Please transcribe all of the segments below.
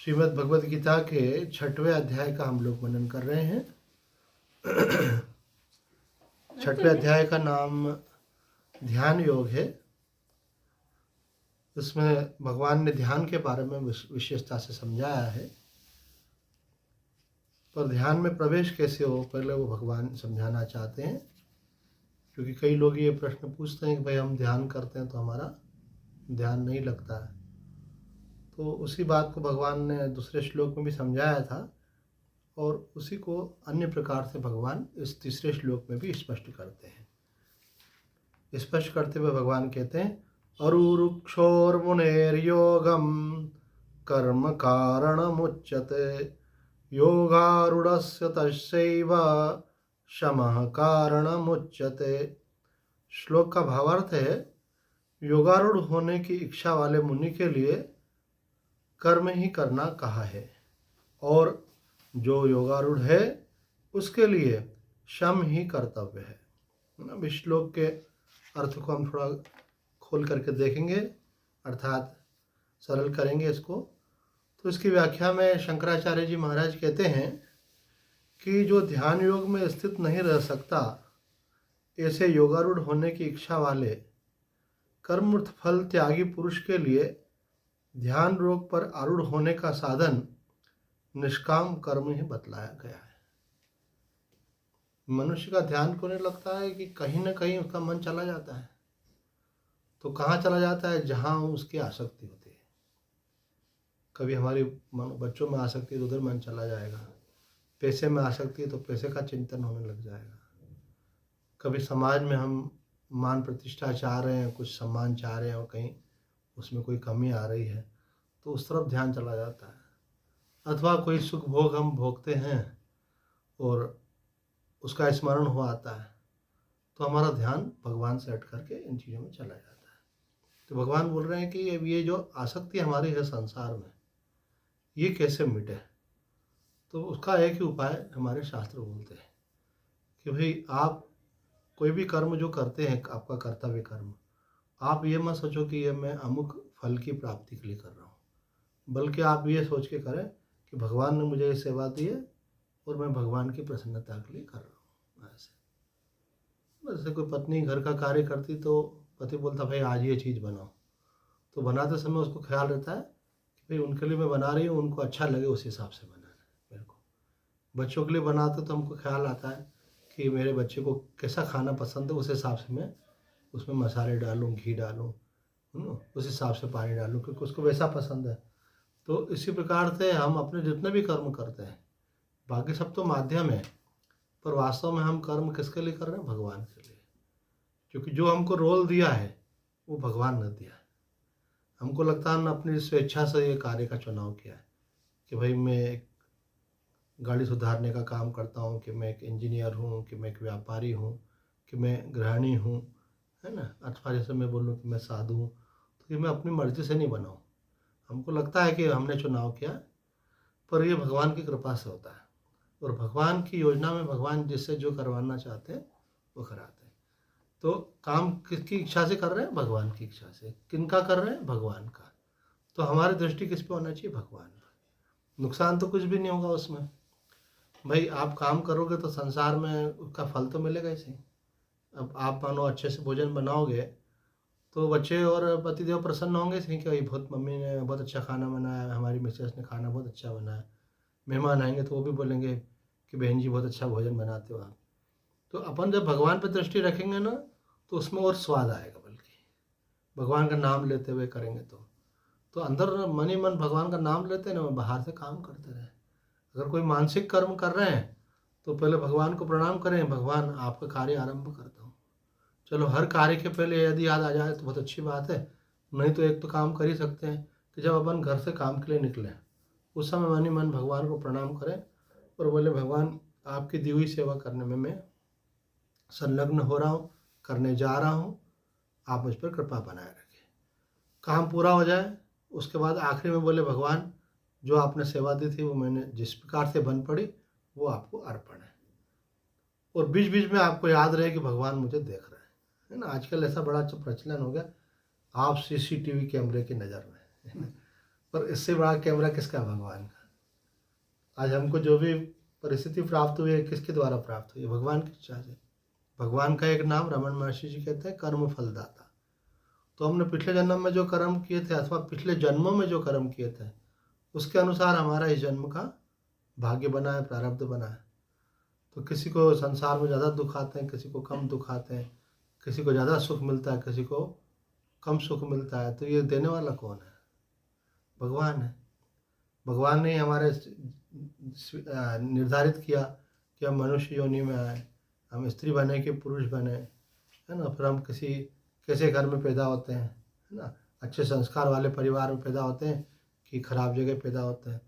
श्रीमद् भगवद गीता के 6वें अध्याय का हम लोग मनन कर रहे हैं। 6वें अध्याय का नाम ध्यान योग है। इसमें भगवान ने ध्यान के बारे में विशेषता से समझाया है, पर ध्यान में प्रवेश कैसे हो पहले वो भगवान समझाना चाहते हैं। क्योंकि कई लोग ये प्रश्न पूछते हैं कि भाई हम ध्यान करते हैं तो हमारा ध्यान नहीं लगता है। तो उसी बात को भगवान ने दूसरे श्लोक में भी समझाया था और उसी को अन्य प्रकार से भगवान इस तीसरे श्लोक में भी स्पष्ट करते हैं। स्पष्ट करते हुए भगवान कहते हैं, अरुरुक्षोर्मुनेर्योगम कर्म कारणमुच्यते योगारूढ़स्य तस्यैव शमः कारणमुच्यते। श्लोक का भावार्थ है, योगारूढ़ होने की इच्छा वाले मुनि के लिए कर्म ही करना कहा है और जो योगारूढ़ है उसके लिए शम ही कर्तव्य है। अब इस श्लोक के अर्थ को हम थोड़ा खोल करके देखेंगे, अर्थात सरल करेंगे इसको। तो इसकी व्याख्या में शंकराचार्य जी महाराज कहते हैं कि जो ध्यान योग में स्थित नहीं रह सकता, ऐसे योगारूढ़ होने की इच्छा वाले कर्म फल त्यागी पुरुष के लिए ध्यान योग पर आरूढ़ होने का साधन निष्काम कर्म ही बतलाया गया है। मनुष्य का ध्यान को नहीं लगता है कि कहीं ना कहीं उसका मन चला जाता है। तो कहाँ चला जाता है? जहाँ उसकी आसक्ति होती है। कभी हमारी बच्चों में आसक्ति है तो उधर मन चला जाएगा, पैसे में आसक्ति है तो पैसे का चिंतन होने लग जाएगा। कभी समाज में हम मान प्रतिष्ठा चाह रहे हैं, कुछ सम्मान चाह रहे हैं और कहीं उसमें कोई कमी आ रही है तो उस तरफ ध्यान चला जाता है। अथवा कोई सुख भोग हम भोगते हैं और उसका स्मरण हो आता है तो हमारा ध्यान भगवान से हट करके इन चीज़ों में चला जाता है। तो भगवान बोल रहे हैं कि ये जो आसक्ति हमारी है संसार में, ये कैसे मिटे। तो उसका एक ही उपाय हमारे शास्त्र बोलते हैं कि भाई आप कोई भी कर्म जो करते हैं, आपका कर्तव्य कर्म, आप ये मत सोचो कि ये मैं अमुक फल की प्राप्ति के लिए कर रहा हूँ, बल्कि आप ये सोच के करें कि भगवान ने मुझे ये सेवा दी है और मैं भगवान की प्रसन्नता के लिए कर रहा हूँ। ऐसे कोई पत्नी घर का कार्य करती तो पति बोलता भाई आज ये चीज़ बनाओ, तो बनाते समय उसको ख्याल रहता है कि भाई उनके लिए मैं बना रही हूँ, उनको अच्छा लगे उस हिसाब से बनाना है मेरे को। बच्चों के लिए बनाते तो हमको ख्याल आता है कि मेरे बच्चे को कैसा खाना पसंद है, उस हिसाब से मैं उसमें मसाले डालूँ, घी डालूँ, उस हिसाब से पानी डालूँ क्योंकि उसको वैसा पसंद है। तो इसी प्रकार से हम अपने जितने भी कर्म करते हैं, बाकी सब तो माध्यम है, पर वास्तव में हम कर्म किसके लिए कर रहे हैं? भगवान के लिए। क्योंकि जो हमको रोल दिया है वो भगवान ने दिया है। हमको लगता है हमने अपनी स्वेच्छा से ये कार्य का चुनाव किया है कि भाई मैं एक गाड़ी सुधारने का काम करता हूँ, कि मैं एक इंजीनियर हूँ, कि मैं एक व्यापारी हूँ, कि मैं गृहिणी हूँ, है ना। अथवा जैसे मैं बोलूँ कि मैं साधु हूँ, तो ये मैं अपनी मर्जी से नहीं बनाऊँ। हमको लगता है कि हमने चुनाव किया, पर ये भगवान की कृपा से होता है और भगवान की योजना में भगवान जिससे जो करवाना चाहते हैं वो कराते हैं। तो काम किसकी इच्छा से कर रहे हैं? भगवान की इच्छा से। किनका कर रहे हैं? भगवान का। तो हमारी दृष्टि किस पे होना चाहिए? भगवान पर। नुकसान तो कुछ भी नहीं होगा उसमें। भाई आप काम करोगे तो संसार में उसका फल तो मिलेगा ही सही। अब आप मानो अच्छे से भोजन बनाओगे तो बच्चे और पतिदेव प्रसन्न होंगे सही कि भाई बहुत मम्मी ने बहुत अच्छा खाना बनाया, हमारी मिसेस ने खाना बहुत अच्छा बनाया। मेहमान आएंगे तो वो भी बोलेंगे कि बहन जी बहुत अच्छा भोजन बनाते हो आप। तो अपन जब भगवान पर दृष्टि रखेंगे ना तो उसमें और स्वाद आएगा, बल्कि भगवान का नाम लेते हुए करेंगे तो अंदर मन ही मन भगवान का नाम लेते हैं ना, बाहर से काम करते रहे। अगर कोई मानसिक कर्म कर रहे हैं तो पहले भगवान को प्रणाम करें, भगवान आपका कार्य आरंभ करता हूँ। चलो हर कार्य के पहले यदि याद आ जाए तो बहुत अच्छी बात है, नहीं तो एक तो काम कर ही सकते हैं कि जब अपन घर से काम के लिए निकले उस समय मन ही मन भगवान को प्रणाम करें और बोले भगवान आपकी दी हुई सेवा करने में मैं संलग्न हो रहा हूँ, करने जा रहा हूँ, आप मुझ पर कृपा बनाए रखें। काम पूरा हो जाए उसके बाद आखिरी में बोले भगवान जो आपने सेवा दी थी वो मैंने जिस प्रकार से बन पड़ी वो आपको अर्पण है। और बीच बीच में आपको याद रहे कि भगवान मुझे देख रहे हैं, है ना। आजकल ऐसा बड़ा अच्छा प्रचलन हो गया, आप सीसीटीवी कैमरे की नज़र में, है ना। पर इससे बड़ा कैमरा किसका है? भगवान का। आज हमको जो भी परिस्थिति प्राप्त हुई है किसके द्वारा प्राप्त हुई है? भगवान की इच्छा से। भगवान का एक नाम रमन महर्षि जी कहते हैं कर्म फलदाता। तो हमने पिछले जन्म में जो कर्म किए थे अथवा पिछले जन्मों में जो कर्म किए थे उसके अनुसार हमारा इस जन्म का भाग्य बना है, प्रारब्ध बना है। तो किसी को संसार में ज़्यादा दुख आते हैं, किसी को कम दुख आते हैं, किसी को ज़्यादा सुख मिलता है, किसी को कम सुख मिलता है। तो ये देने वाला कौन है? भगवान है। भगवान ने हमारे निर्धारित किया कि हम मनुष्य योनि में आए, हम स्त्री बने कि पुरुष बने, है ना। फिर हम किसी कैसे घर में पैदा होते हैं, है ना। अच्छे संस्कार वाले परिवार में पैदा होते हैं कि खराब जगह पैदा होते हैं।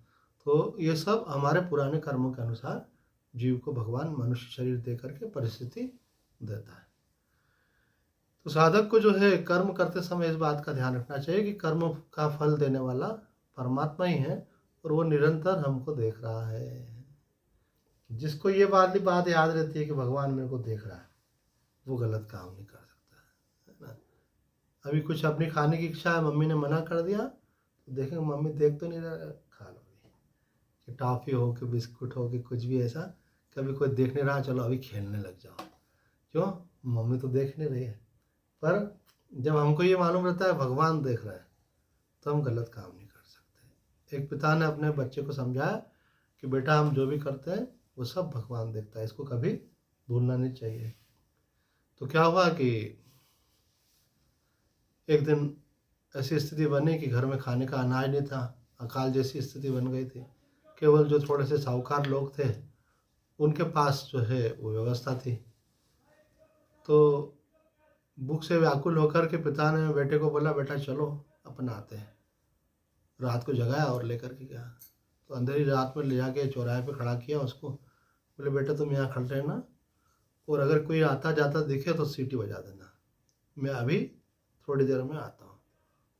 तो ये सब हमारे पुराने कर्मों के अनुसार जीव को भगवान मनुष्य शरीर दे करके परिस्थिति देता है। तो साधक को जो है कर्म करते समय इस बात का ध्यान रखना चाहिए कि कर्म का फल देने वाला परमात्मा ही है और वो निरंतर हमको देख रहा है। जिसको ये बात याद रहती है कि भगवान मेरे को देख रहा है, वो गलत काम नहीं कर सकता, है ना। अभी कुछ अपनी खाने की इच्छा है, मम्मी ने मना कर दिया तो देखेंगे मम्मी देख तो नहीं रहा, खा लो कि टॉफ़ी हो कि बिस्कुट हो कि कुछ भी ऐसा। कभी कोई देख नहीं रहा, चलो अभी खेलने लग जाओ। क्यों? मम्मी तो देख नहीं रही है। पर जब हमको ये मालूम रहता है भगवान देख रहा है तो हम गलत काम नहीं कर सकते। एक पिता ने अपने बच्चे को समझाया कि बेटा हम जो भी करते हैं वो सब भगवान देखता है, इसको कभी भूलना नहीं चाहिए। तो क्या हुआ कि एक दिन ऐसी स्थिति बनी कि घर में खाने का अनाज नहीं था, अकाल जैसी स्थिति बन गई थी। केवल जो थोड़े से साहूकार लोग थे उनके पास जो है वो व्यवस्था थी। तो भूख से व्याकुल होकर के पिता ने बेटे को बोला बेटा चलो अपन आते हैं। रात को जगाया और लेकर के गया। तो अंधेरी रात में ले जाके चौराहे पे खड़ा किया उसको, बोले बेटा तुम यहाँ खड़े रहना और अगर कोई आता जाता दिखे तो सीटी बजा देना, मैं अभी थोड़ी देर में आता हूँ।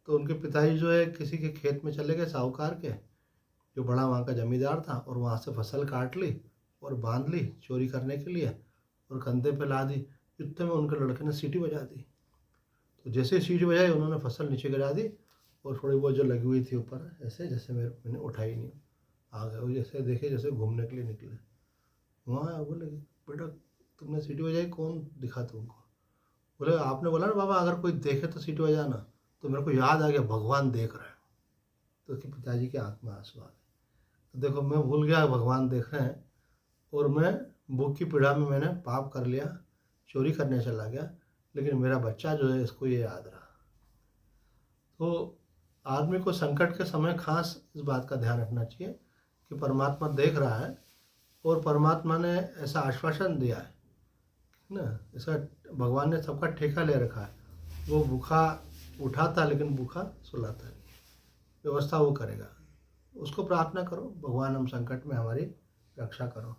तो उनके पिताजी जो है किसी के खेत में चले गए, साहूकार के, जो बड़ा वहाँ का जमींदार था, और वहाँ से फसल काट ली और बांध ली चोरी करने के लिए और कंधे पे ला दी। इतने में उनके लड़के ने सीटी बजा दी। तो जैसे ही सीटी बजाई उन्होंने फसल नीचे गिरा दी और थोड़ी बहुत जो लगी हुई थी ऊपर ऐसे जैसे मैंने उठाई नहीं, आ गए वो जैसे देखे जैसे घूमने के लिए निकले। वहाँ बोले बेटा तुमने सीटी बजाई, कौन दिखा तुमको? बोले आपने बोला ना बाबा अगर कोई देखे तो सीटी बजाना। तो मेरे को याद आ गया भगवान देख रहा है। तो उसके पिताजी के आँख में आंसू आ गए। तो देखो मैं भूल गया भगवान देख रहे हैं और मैं भूख की पीड़ा में मैंने पाप कर लिया, चोरी करने चला गया, लेकिन मेरा बच्चा जो है इसको ये याद रहा। तो आदमी को संकट के समय खास इस बात का ध्यान रखना चाहिए कि परमात्मा देख रहा है और परमात्मा ने ऐसा आश्वासन दिया है ना, ऐसा भगवान ने सबका ठेका ले रखा है। वो भूखा उठाता लेकिन भूखा सुलाता नहीं, व्यवस्था वो करेगा। उसको प्रार्थना करो भगवान हम संकट में हमारी रक्षा करो।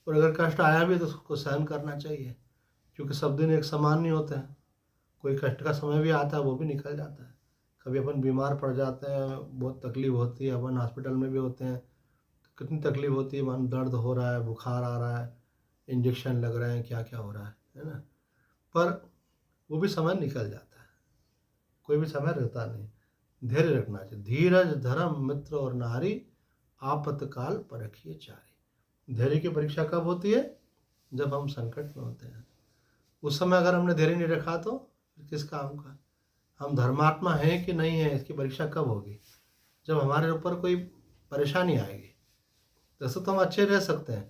और अगर कष्ट आया भी तो उसको सहन करना चाहिए, क्योंकि सब दिन एक समान नहीं होते हैं। कोई कष्ट का समय भी आता है, वो भी निकल जाता है। कभी अपन बीमार पड़ जाते हैं, बहुत तकलीफ होती है, अपन हॉस्पिटल में भी होते हैं तो कितनी तकलीफ होती है, मन दर्द हो रहा है, बुखार आ रहा है, इंजेक्शन लग रहे हैं, क्या क्या हो रहा है ना। पर वो भी समय निकल जाता है, कोई भी समय रहता नहीं। धैर्य रखना चाहिए। धीरज धर्म मित्र और नारी आपतकाल परखिए चारी। धैर्य की परीक्षा कब होती है? जब हम संकट में होते हैं। उस समय अगर हमने धैर्य नहीं रखा तो किस काम का? हम धर्मात्मा हैं कि नहीं है इसकी परीक्षा कब होगी? जब हमारे ऊपर कोई परेशानी आएगी। वैसे तो हम अच्छे रह सकते हैं,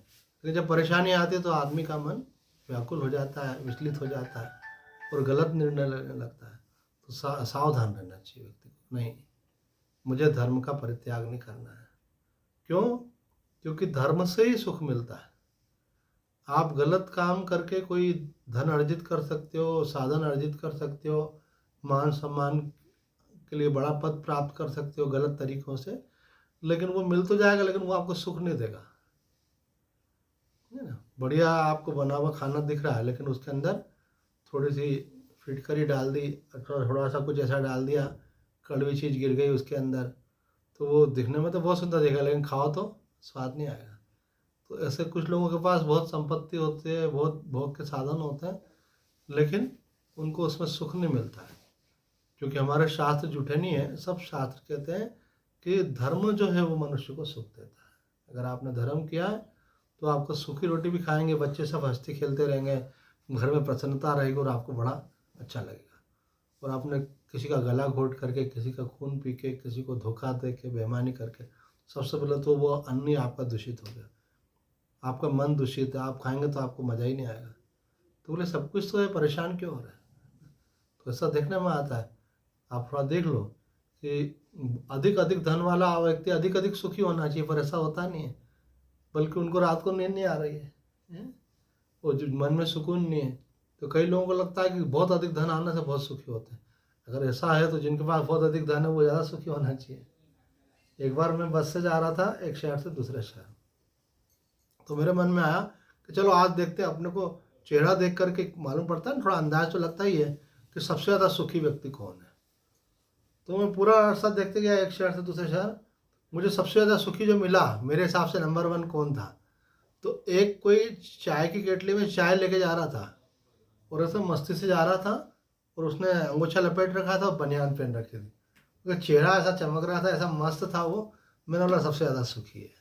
लेकिन जब परेशानी आती है तो आदमी का मन व्याकुल हो जाता है, विचलित हो जाता है और गलत निर्णय लेने लगता है। तो सावधान रहना चाहिए व्यक्ति को, नहीं मुझे धर्म का परित्याग नहीं करना है। क्यों? क्योंकि धर्म से ही सुख मिलता है। आप गलत काम करके कोई धन अर्जित कर सकते हो, साधन अर्जित कर सकते हो, मान सम्मान के लिए बड़ा पद प्राप्त कर सकते हो गलत तरीकों से, लेकिन वो मिल तो जाएगा लेकिन वो आपको सुख नहीं देगा, है ना। बढ़िया आपको बना हुआ खाना दिख रहा है लेकिन उसके अंदर थोड़ी सी फिटकरी डाल दी, थोड़ा सा कुछ ऐसा डाल दिया, कड़वी चीज़ गिर गई उसके अंदर, तो वो दिखने में तो बहुत सुंदर दिखेगा लेकिन खाओ तो स्वाद नहीं आएगा। तो ऐसे कुछ लोगों के पास बहुत संपत्ति होती है, बहुत भोग के साधन होते हैं, लेकिन उनको उसमें सुख नहीं मिलता है। क्योंकि हमारे शास्त्र झूठे नहीं है। सब शास्त्र कहते हैं कि धर्म जो है वो मनुष्य को सुख देता है। अगर आपने धर्म किया है तो आपको सूखी रोटी भी खाएंगे, बच्चे सब हंसते खेलते रहेंगे, घर में प्रसन्नता रहेगी और आपको बड़ा अच्छा लगेगा। और आपने किसी का गला घोट करके, किसी का खून पी के, किसी को धोखा दे के, बेईमानी करके, सबसे पहले तो वो अन्न ही आपका दूषित हो गया, आपका मन दूषित है, आप खाएंगे तो आपको मज़ा ही नहीं आएगा। तो बोले सब कुछ तो है, परेशान क्यों हो रहा है? तो ऐसा देखने में आता है। आप थोड़ा देख लो कि अधिक अधिक धन वाला व्यक्ति अधिक अधिक सुखी होना चाहिए, पर ऐसा होता नहीं है, बल्कि उनको रात को नींद नहीं आ रही है, हैं? वो जो मन में सुकून नहीं है। तो कई लोगों को लगता है कि बहुत अधिक धन आने से बहुत सुखी होते हैं। अगर ऐसा है तो जिनके पास बहुत अधिक धन है वो ज़्यादा सुखी होना चाहिए। एक बार मैं बस से जा रहा था एक शहर से दूसरे शहर, तो मेरे मन में आया कि चलो आज देखते हैं, अपने को चेहरा देख करके मालूम पड़ता है ना, थोड़ा अंदाज तो लगता ही है कि सबसे ज़्यादा सुखी व्यक्ति कौन है। तो मैं पूरा रास्ता देखते गया एक शहर से दूसरे शहर, मुझे सबसे ज़्यादा सुखी जो मिला मेरे हिसाब से नंबर 1 कौन था, तो एक कोई चाय की केटली में चाय लेके जा रहा था और ऐसे मस्ती से जा रहा था और उसने अंगोछा लपेट रखा था और बनियान पहन रखी थी। उसका चेहरा ऐसा चमक रहा था, ऐसा मस्त था वो। मैंने बोला सबसे ज़्यादा सुखी है।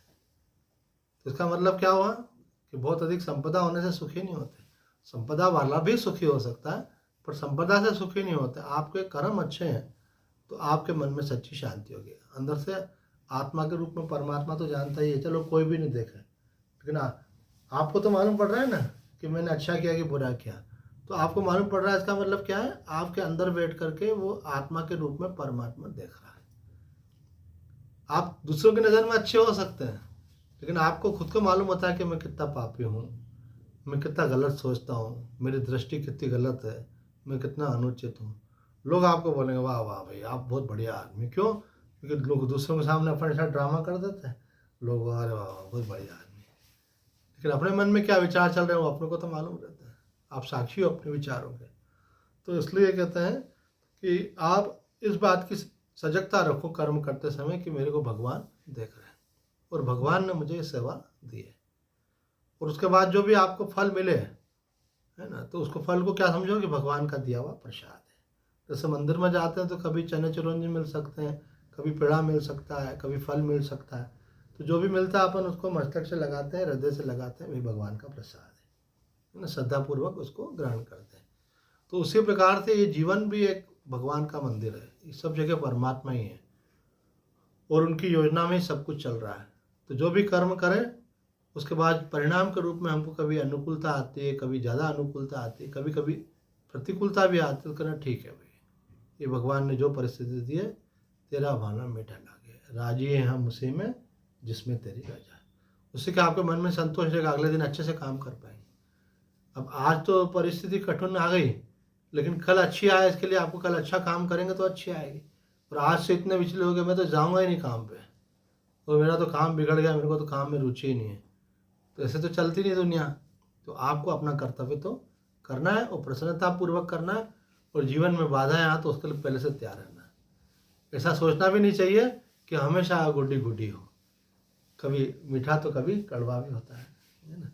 तो इसका मतलब क्या हुआ कि बहुत अधिक संपदा होने से सुखी नहीं होते। संपदा वाला भी सुखी हो सकता है, पर संपदा से सुखी नहीं होते। आपके कर्म अच्छे हैं तो आपके मन में सच्ची शांति होगी। अंदर से आत्मा के रूप में परमात्मा तो जानता ही है, चलो कोई भी नहीं देखे, लेकिन आपको तो मालूम पड़ रहा है ना कि मैंने अच्छा किया कि बुरा किया। तो आपको मालूम पड़ रहा है, इसका मतलब क्या है, आपके अंदर बैठ करके वो आत्मा के रूप में परमात्मा देख रहा है। आप दूसरों की नज़र में अच्छे हो सकते हैं, लेकिन आपको खुद को मालूम होता है कि मैं कितना पापी हूँ, मैं कितना गलत सोचता हूँ, मेरी दृष्टि कितनी गलत है, मैं कितना अनुचित हूँ। लोग आपको बोलेंगे वाह वाह भाई आप बहुत बढ़िया आदमी। क्यों? क्योंकि लोग दूसरों के सामने अपने साथ ड्रामा कर देते हैं, लोग अरे वाह वाह बहुत बढ़िया आदमी। लेकिन अपने मन में क्या विचार चल रहे हैं वो अपने को तो मालूम रहता है। आप साक्षी हो अपने विचारों के। तो इसलिए कहते हैं कि आप इस बात की सजगता रखो कर्म करते समय कि मेरे को भगवान देख रहे हैं और भगवान ने मुझे ये सेवा दी है। और उसके बाद जो भी आपको फल मिले है ना, तो उसको फल को क्या समझो कि भगवान का दिया हुआ प्रसाद है। जैसे मंदिर में जाते हैं तो कभी चने चिरौंजी मिल सकते हैं, कभी पेड़ा मिल सकता है, कभी फल मिल सकता है। तो जो भी मिलता है अपन उसको मस्तक से लगाते हैं, हृदय से लगाते हैं, वही भगवान का प्रसाद है ना, श्रद्धापूर्वक उसको ग्रहण करते हैं। तो उसी प्रकार से ये जीवन भी एक भगवान का मंदिर है, ये सब जगह परमात्मा ही है और उनकी योजना में सब कुछ चल रहा है। तो जो भी कर्म करें उसके बाद परिणाम के रूप में हमको कभी अनुकूलता आती है, कभी ज़्यादा अनुकूलता आती है, कभी कभी प्रतिकूलता भी आती है। तो कहना ठीक है भाई, ये भगवान ने जो परिस्थिति दी है, तेरा भाना मीठा लागे, राजी है हम उसी में जिसमें तेरी रजा। उससे क्या आपके मन में संतोष रहेगा, अगले दिन अच्छे से काम कर पाएंगे। अब आज तो परिस्थिति कठिन आ गई, लेकिन कल अच्छी आए इसके लिए आपको कल अच्छा काम करेंगे तो अच्छी आएगी। और आज से इतने विचलित हो गए मैं तो जाऊँगा ही नहीं काम पे, और मेरा तो काम बिगड़ गया, मेरे को तो काम में रुचि ही नहीं है, तो ऐसे तो चलती नहीं दुनिया। तो आपको अपना कर्तव्य तो करना है और प्रसन्नतापूर्वक करना है, और जीवन में बाधाएं आए तो उसके लिए पहले से तैयार रहना है। ऐसा सोचना भी नहीं चाहिए कि हमेशा गुड्डी गुड्डी हो, कभी मीठा तो कभी कड़वा भी होता है ना।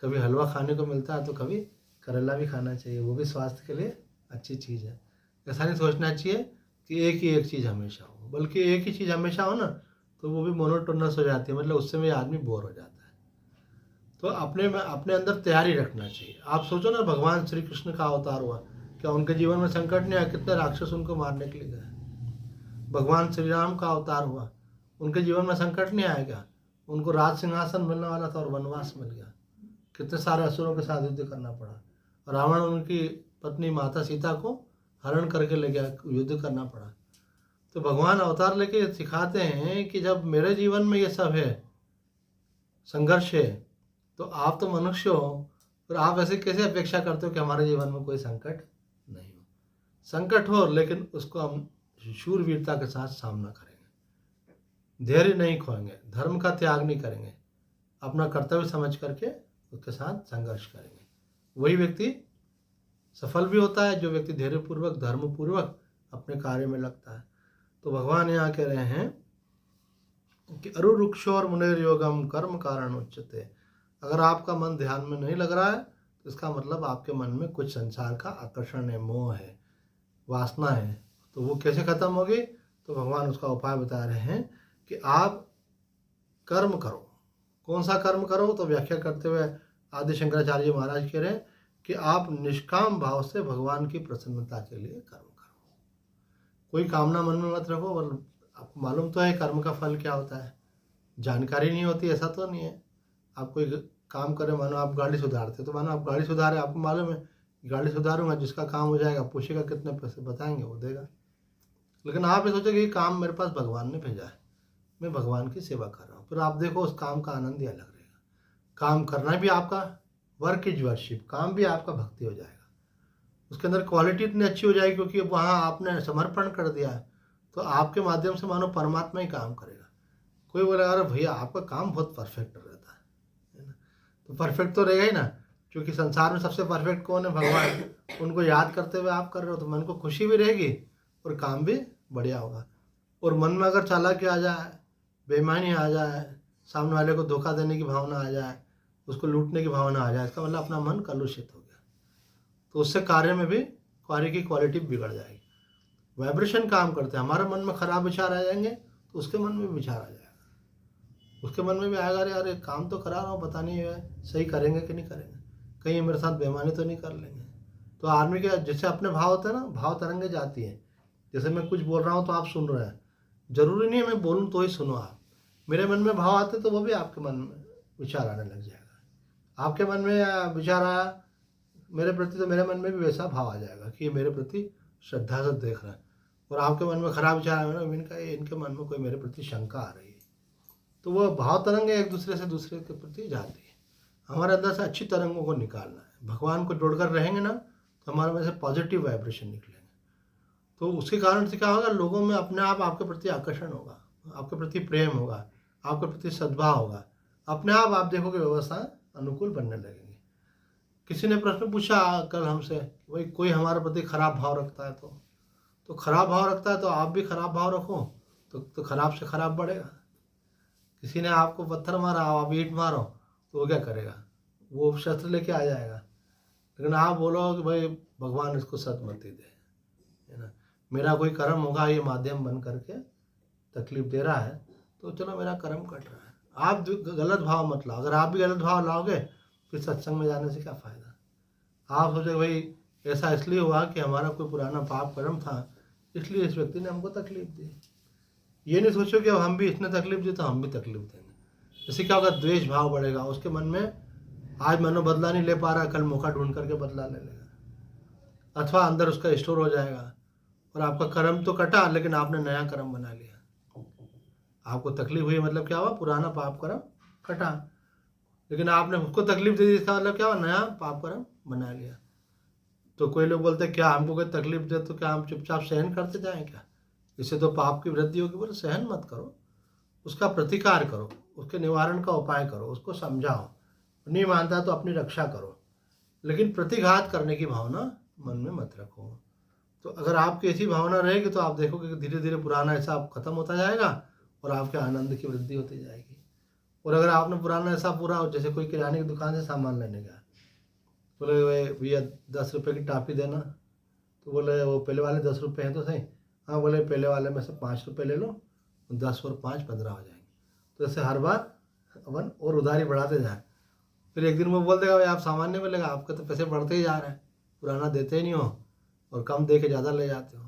कभी हलवा खाने को मिलता है तो कभी करेला भी खाना चाहिए, वो भी स्वास्थ्य के लिए अच्छी चीज़ है। ऐसा नहीं सोचना चाहिए कि एक ही एक चीज़ हमेशा हो, बल्कि एक ही चीज़ हमेशा हो ना तो वो भी मोनोटोनस हो जाती है, मतलब उससे भी आदमी बोर हो जाता है। तो अपने अंदर तैयारी रखना चाहिए। आप सोचो ना, भगवान श्री कृष्ण का अवतार हुआ, क्या उनके जीवन में संकट नहीं आया? कितने राक्षस उनको मारने के लिए गए। भगवान श्री राम का अवतार हुआ, उनके जीवन में संकट नहीं आया क्या? उनको राज सिंहासन मिलने वाला था और वनवास मिल गया, कितने सारे असुरों के साथ युद्ध करना पड़ा, रावण उनकी पत्नी माता सीता को हरण करके ले गया, युद्ध करना पड़ा। तो भगवान अवतार लेके सिखाते हैं कि जब मेरे जीवन में ये सब है, संघर्ष है, तो आप तो मनुष्य हो और आप ऐसे कैसे अपेक्षा करते हो कि हमारे जीवन में कोई संकट नहीं हो। संकट हो लेकिन उसको हम शूरवीरता के साथ सामना करेंगे, धैर्य नहीं खोएंगे, धर्म का त्याग नहीं करेंगे, अपना कर्तव्य समझ करके उसके साथ संघर्ष करेंगे। वही व्यक्ति सफल भी होता है जो व्यक्ति धैर्यपूर्वक धर्मपूर्वक अपने कार्य में लगता है। तो भगवान यहाँ कह रहे हैं कि अरुरुक्षोर मुनेर योगम कर्म कारण उच्यते। अगर आपका मन ध्यान में नहीं लग रहा है तो इसका मतलब आपके मन में कुछ संसार का आकर्षण है, मोह है, वासना है। तो वो कैसे खत्म होगी? तो भगवान उसका उपाय बता रहे हैं कि आप कर्म करो। कौन सा कर्म करो? तो व्याख्या करते हुए आदि शंकराचार्य महाराज कह रहे हैं कि आप निष्काम भाव से भगवान की प्रसन्नता के लिए कर्म करो। कोई कामना मन में मत रखो। और आपको मालूम तो है कर्म का फल क्या होता है, जानकारी नहीं होती ऐसा तो नहीं है। आप कोई काम करें, मानो आप गाड़ी सुधारते, तो मानो आप गाड़ी सुधारे, आपको मालूम है गाड़ी सुधारूंगा, जिसका काम हो जाएगा पूछेगा कितने पैसे, बताएंगे वो देगा। लेकिन आप ये सोचोगे कि काम मेरे पास भगवान ने भेजा है, मैं भगवान की सेवा कर रहा हूँ, फिर आप देखो उस काम का आनंद ही अलग रहेगा। काम करना भी आपका वर्क इज वर्शिप, काम भी आपका भक्ति हो जाएगा। उसके अंदर क्वालिटी इतनी अच्छी हो जाएगी क्योंकि वहाँ आपने समर्पण कर दिया है, तो आपके माध्यम से मानो परमात्मा ही काम करेगा। कोई बोलेगा अरे भैया आपका काम बहुत परफेक्ट रहता है ना, तो परफेक्ट तो रहेगा ही ना, क्योंकि संसार में सबसे परफेक्ट कौन है? भगवान। उनको याद करते हुए आप कर रहे हो तो मन को खुशी भी रहेगी और काम भी बढ़िया होगा। और मन में अगर चालाकी आ जाए, बेईमानी आ जाए, सामने वाले को धोखा देने की भावना आ जाए, उसको लूटने की भावना आ जाए, इसका मतलब अपना मन कलुषित हो गया, तो उससे कार्य में भी कार्य की क्वालिटी बिगड़ जाएगी। वाइब्रेशन काम करते हैं, हमारे मन में खराब विचार आ जाएंगे तो उसके मन में भी विचार आ जाएगा, उसके मन में भी आएगा अरे यार काम तो करा रहा हूँ, पता नहीं है सही करेंगे कि नहीं करेंगे, कहीं मेरे साथ बेईमानी तो नहीं कर लेंगे। तो आदमी के जैसे अपने भाव होते हैं ना, भाव तरंगे जाती हैं। जैसे मैं कुछ बोल रहा हूँ तो आप सुन रहे हैं, जरूरी नहीं है मैं बोलूँ तो ही सुनो आप। मेरे मन में भाव आते तो वो भी आपके मन में विचार आने लग जाएगा। आपके मन में विचार आया मेरे प्रति, तो मेरे मन में भी वैसा भाव आ जाएगा कि ये मेरे प्रति श्रद्धा से देख रहे हैं। और आपके मन में खराब विचार आया ना, इनके मन में कोई मेरे प्रति शंका आ रही है, तो वो भाव तरंगे एक दूसरे से दूसरे के प्रति जाती है। हमारे अंदर से अच्छी तरंगों को निकालना है, भगवान को जोड़कर रहेंगे ना तो हमारे में से पॉजिटिव वाइब्रेशन निकलेंगे। तो उसके कारण से क्या होगा, लोगों में अपने आप आपके प्रति आकर्षण होगा, आपके प्रति प्रेम होगा, आपके प्रति सद्भाव होगा, अपने आप देखोगे व्यवस्था अनुकूल बनने लगेंगी। किसी ने प्रश्न पूछा कल हमसे, भाई कोई हमारे प्रति खराब भाव रखता है तो खराब भाव रखता है तो आप भी खराब भाव रखो, तो खराब से खराब बढ़ेगा। किसी ने आपको पत्थर मारा, आप ईंट मारो, तो वो क्या करेगा? वो शस्त्र लेके आ जाएगा। लेकिन आप बोलो कि भाई भगवान इसको सदमति दे, है ना, मेरा कोई कर्म होगा ये माध्यम बन करके तकलीफ दे रहा है, तो चलो मेरा कर्म कट रहा है। आप गलत भाव मत लाओ। अगर आप भी गलत भाव लाओगे फिर सत्संग में जाने से क्या फ़ायदा? आप सोचे भाई ऐसा इसलिए हुआ कि हमारा कोई पुराना पाप कर्म था, इसलिए इस व्यक्ति ने हमको तकलीफ दी। ये नहीं सोचो कि अब हम भी इसने तकलीफ दी तो हम भी तकलीफ देंगे। इससे क्या होगा? द्वेष भाव बढ़ेगा उसके मन में। आज मनो बदला नहीं ले पा रहा, कल मौका ढूंढ करके बदला ले लेगा, अथवा अंदर उसका स्टोर हो जाएगा और आपका कर्म तो कटा लेकिन आपने नया कर्म बना लिया। आपको तकलीफ हुई मतलब क्या हुआ? पुराना पाप कर्म कटा, लेकिन आपने उसको तकलीफ दे दी, इसका मतलब क्या हुआ? नया पाप कर्म बना लिया। तो कोई लोग बोलते हैं क्या हमको कोई तकलीफ दे तो क्या हम चुपचाप सहन करते जाएं क्या? इससे तो पाप की वृद्धि होगी। बोले सहन मत करो, उसका प्रतिकार करो, उसके निवारण का उपाय करो, उसको समझाओ। नहीं मानता तो अपनी रक्षा करो, लेकिन प्रतिघात करने की भावना मन में मत रखो। तो अगर आपकी ऐसी भावना रहेगी तो आप देखोगे कि धीरे धीरे पुराना ऐसा खत्म होता जाएगा और आपके आनंद की वृद्धि होती जाएगी। और अगर आपने पुराना ऐसा पूरा, जैसे कोई किराने की दुकान से सामान लेने गया, बोले भाई भैया 10 रुपये की टॉफ़ी देना, तो बोले वो पहले वाले 10 रुपये हैं तो सही, हाँ बोले पहले वाले में से 5 रुपये ले लो, 10 और 5 15 हो जाएंगे। तो ऐसे हर बार अपन और उधारी बढ़ाते जाए। फिर एक दिन वो बोल देगा भाई आप सामान नहीं मिलेगा, आपके तो पैसे बढ़ते ही जा रहे हैं, पुराना देते ही नहीं हो और कम दे के ज़्यादा ले जाते हो।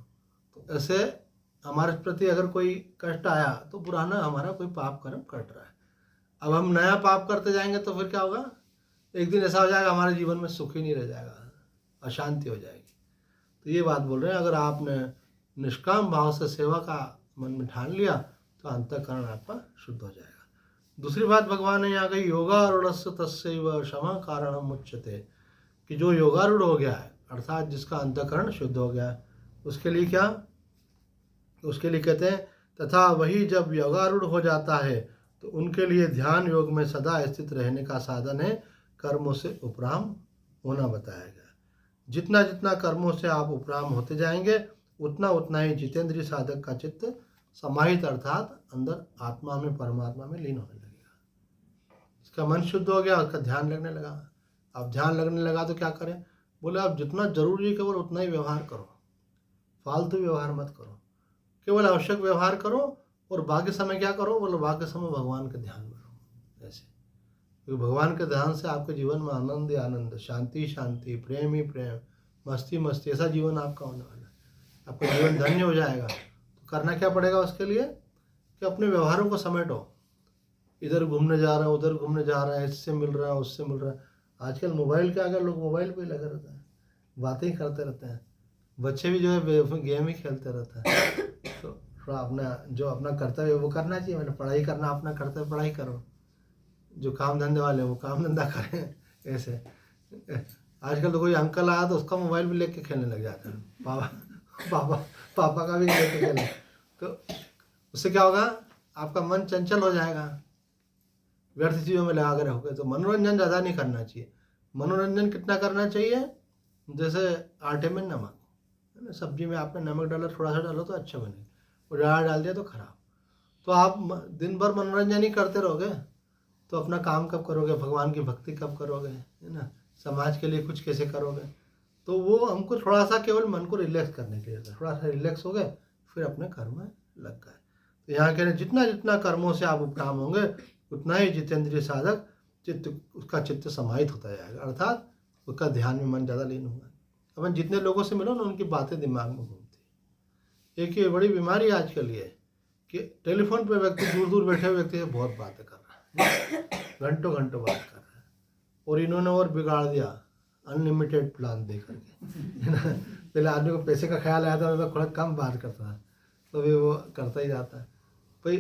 तो ऐसे हमारे प्रति अगर कोई कष्ट आया तो पुराना हमारा कोई पाप कर्म कट रहा है। अब हम नया पाप करते जाएंगे तो फिर क्या होगा? एक दिन ऐसा हो जाएगा हमारे जीवन में सुख ही नहीं रह जाएगा, अशांति हो जाएगी। तो ये बात बोल रहे हैं, अगर आपने निष्काम भाव से सेवा का मन में ठान लिया तो अंतःकरण आपका शुद्ध हो जाएगा। दूसरी बात भगवान ने यहाँ कही, योगारूढ़स्य तस्यैव क्षमा कारणम मुच्यते, कि जो योगारूढ़ हो गया है अर्थात जिसका अंतःकरण शुद्ध हो गया है, उसके लिए क्या? उसके लिए कहते हैं तथा वही जब योगारूढ़ हो जाता है तो उनके लिए ध्यान योग में सदा स्थित रहने का साधन है कर्मों से उपराम होना बताया गया। जितना जितना कर्मों से आप उपराम होते जाएंगे उतना उतना ही जितेंद्रीय साधक का चित्त समाहित अर्थात अंदर आत्मा में परमात्मा में लीन होने लगेगा। इसका मन शुद्ध हो गया, उसका ध्यान लगने लगा। अब ध्यान लगने लगा तो क्या करें? बोले आप जितना जरूरी है केवल उतना ही व्यवहार करो, फालतू व्यवहार मत करो, केवल आवश्यक व्यवहार करो और बाकी समय क्या करो, बोलो बाकी समय भगवान के ध्यान में रहो। ऐसे, क्योंकि भगवान के ध्यान से आपके जीवन में आनंद ही आनंद, शांति ही शांति, प्रेम ही प्रेम, मस्ती मस्ती, ऐसा जीवन आपका होने वाला है। आपका जीवन धन्य हो जाएगा। तो करना क्या पड़ेगा उसके लिए कि अपने व्यवहारों को समेटो। इधर घूमने जा रहे हैं, उधर घूमने जा रहे हैं, इससे मिल रहा है, उससे मिल रहा है। आजकल मोबाइल के आगे लोग मोबाइल पे ही लगे रहते हैं, बातें ही करते रहते हैं। बच्चे भी जो है गेम ही खेलते रहते हैं। तो थोड़ा अपना जो अपना कर्तव्य वो करना चाहिए। मैंने पढ़ाई करना अपना कर्तव्य, पढ़ाई करो। जो काम धंधे वाले वो काम धंधा करें। ऐसे आजकल तो कोई अंकल आया तो उसका मोबाइल भी लेके खेलने लग जाता है, पापा पापा पापा का भी लेके खेलने। तो उससे क्या होगा, आपका मन चंचल हो जाएगा, व्यर्थ चीज़ों में लगा कर रहोगे। तो मनोरंजन ज़्यादा नहीं करना चाहिए। मनोरंजन कितना करना चाहिए, जैसे आटे में नमक है ना, सब्जी में आपने नमक डाला, थोड़ा सा डालो तो अच्छा बनेगा, और ज़्यादा डाल दिया तो खराब। तो आप दिन भर मनोरंजन ही करते रहोगे तो अपना काम कब करोगे, भगवान की भक्ति कब करोगे, है ना, समाज के लिए कुछ कैसे करोगे। तो वो हमको थोड़ा सा केवल मन को रिलैक्स करने के लिए, थोड़ा सा रिलैक्स हो गए फिर अपने कर्म में लग गए। तो यहाँ कह रहे जितना जितना कर्मों से आप उपराम होंगे उतना ही जितेंद्रिय साधक चित्त, उसका चित्त समाहित होता जाएगा, अर्थात उसका ध्यान में मन ज़्यादा लीन होगा। अपन जितने लोगों से मिलो ना, उनकी बातें दिमाग में घूमती। एक ये बड़ी बीमारी आजकल ये है कि टेलीफोन पे व्यक्ति, दूर दूर बैठे हुए व्यक्ति से बहुत बातें कर रहा है, घंटों घंटों बात कर रहा है। और इन्होंने और बिगाड़ दिया अनलिमिटेड प्लान दे करके, है ना। पहले आदमी को पैसे का ख्याल आया था, तो थोड़ा कम बात करता था, तो भी वो करता ही जाता है। भाई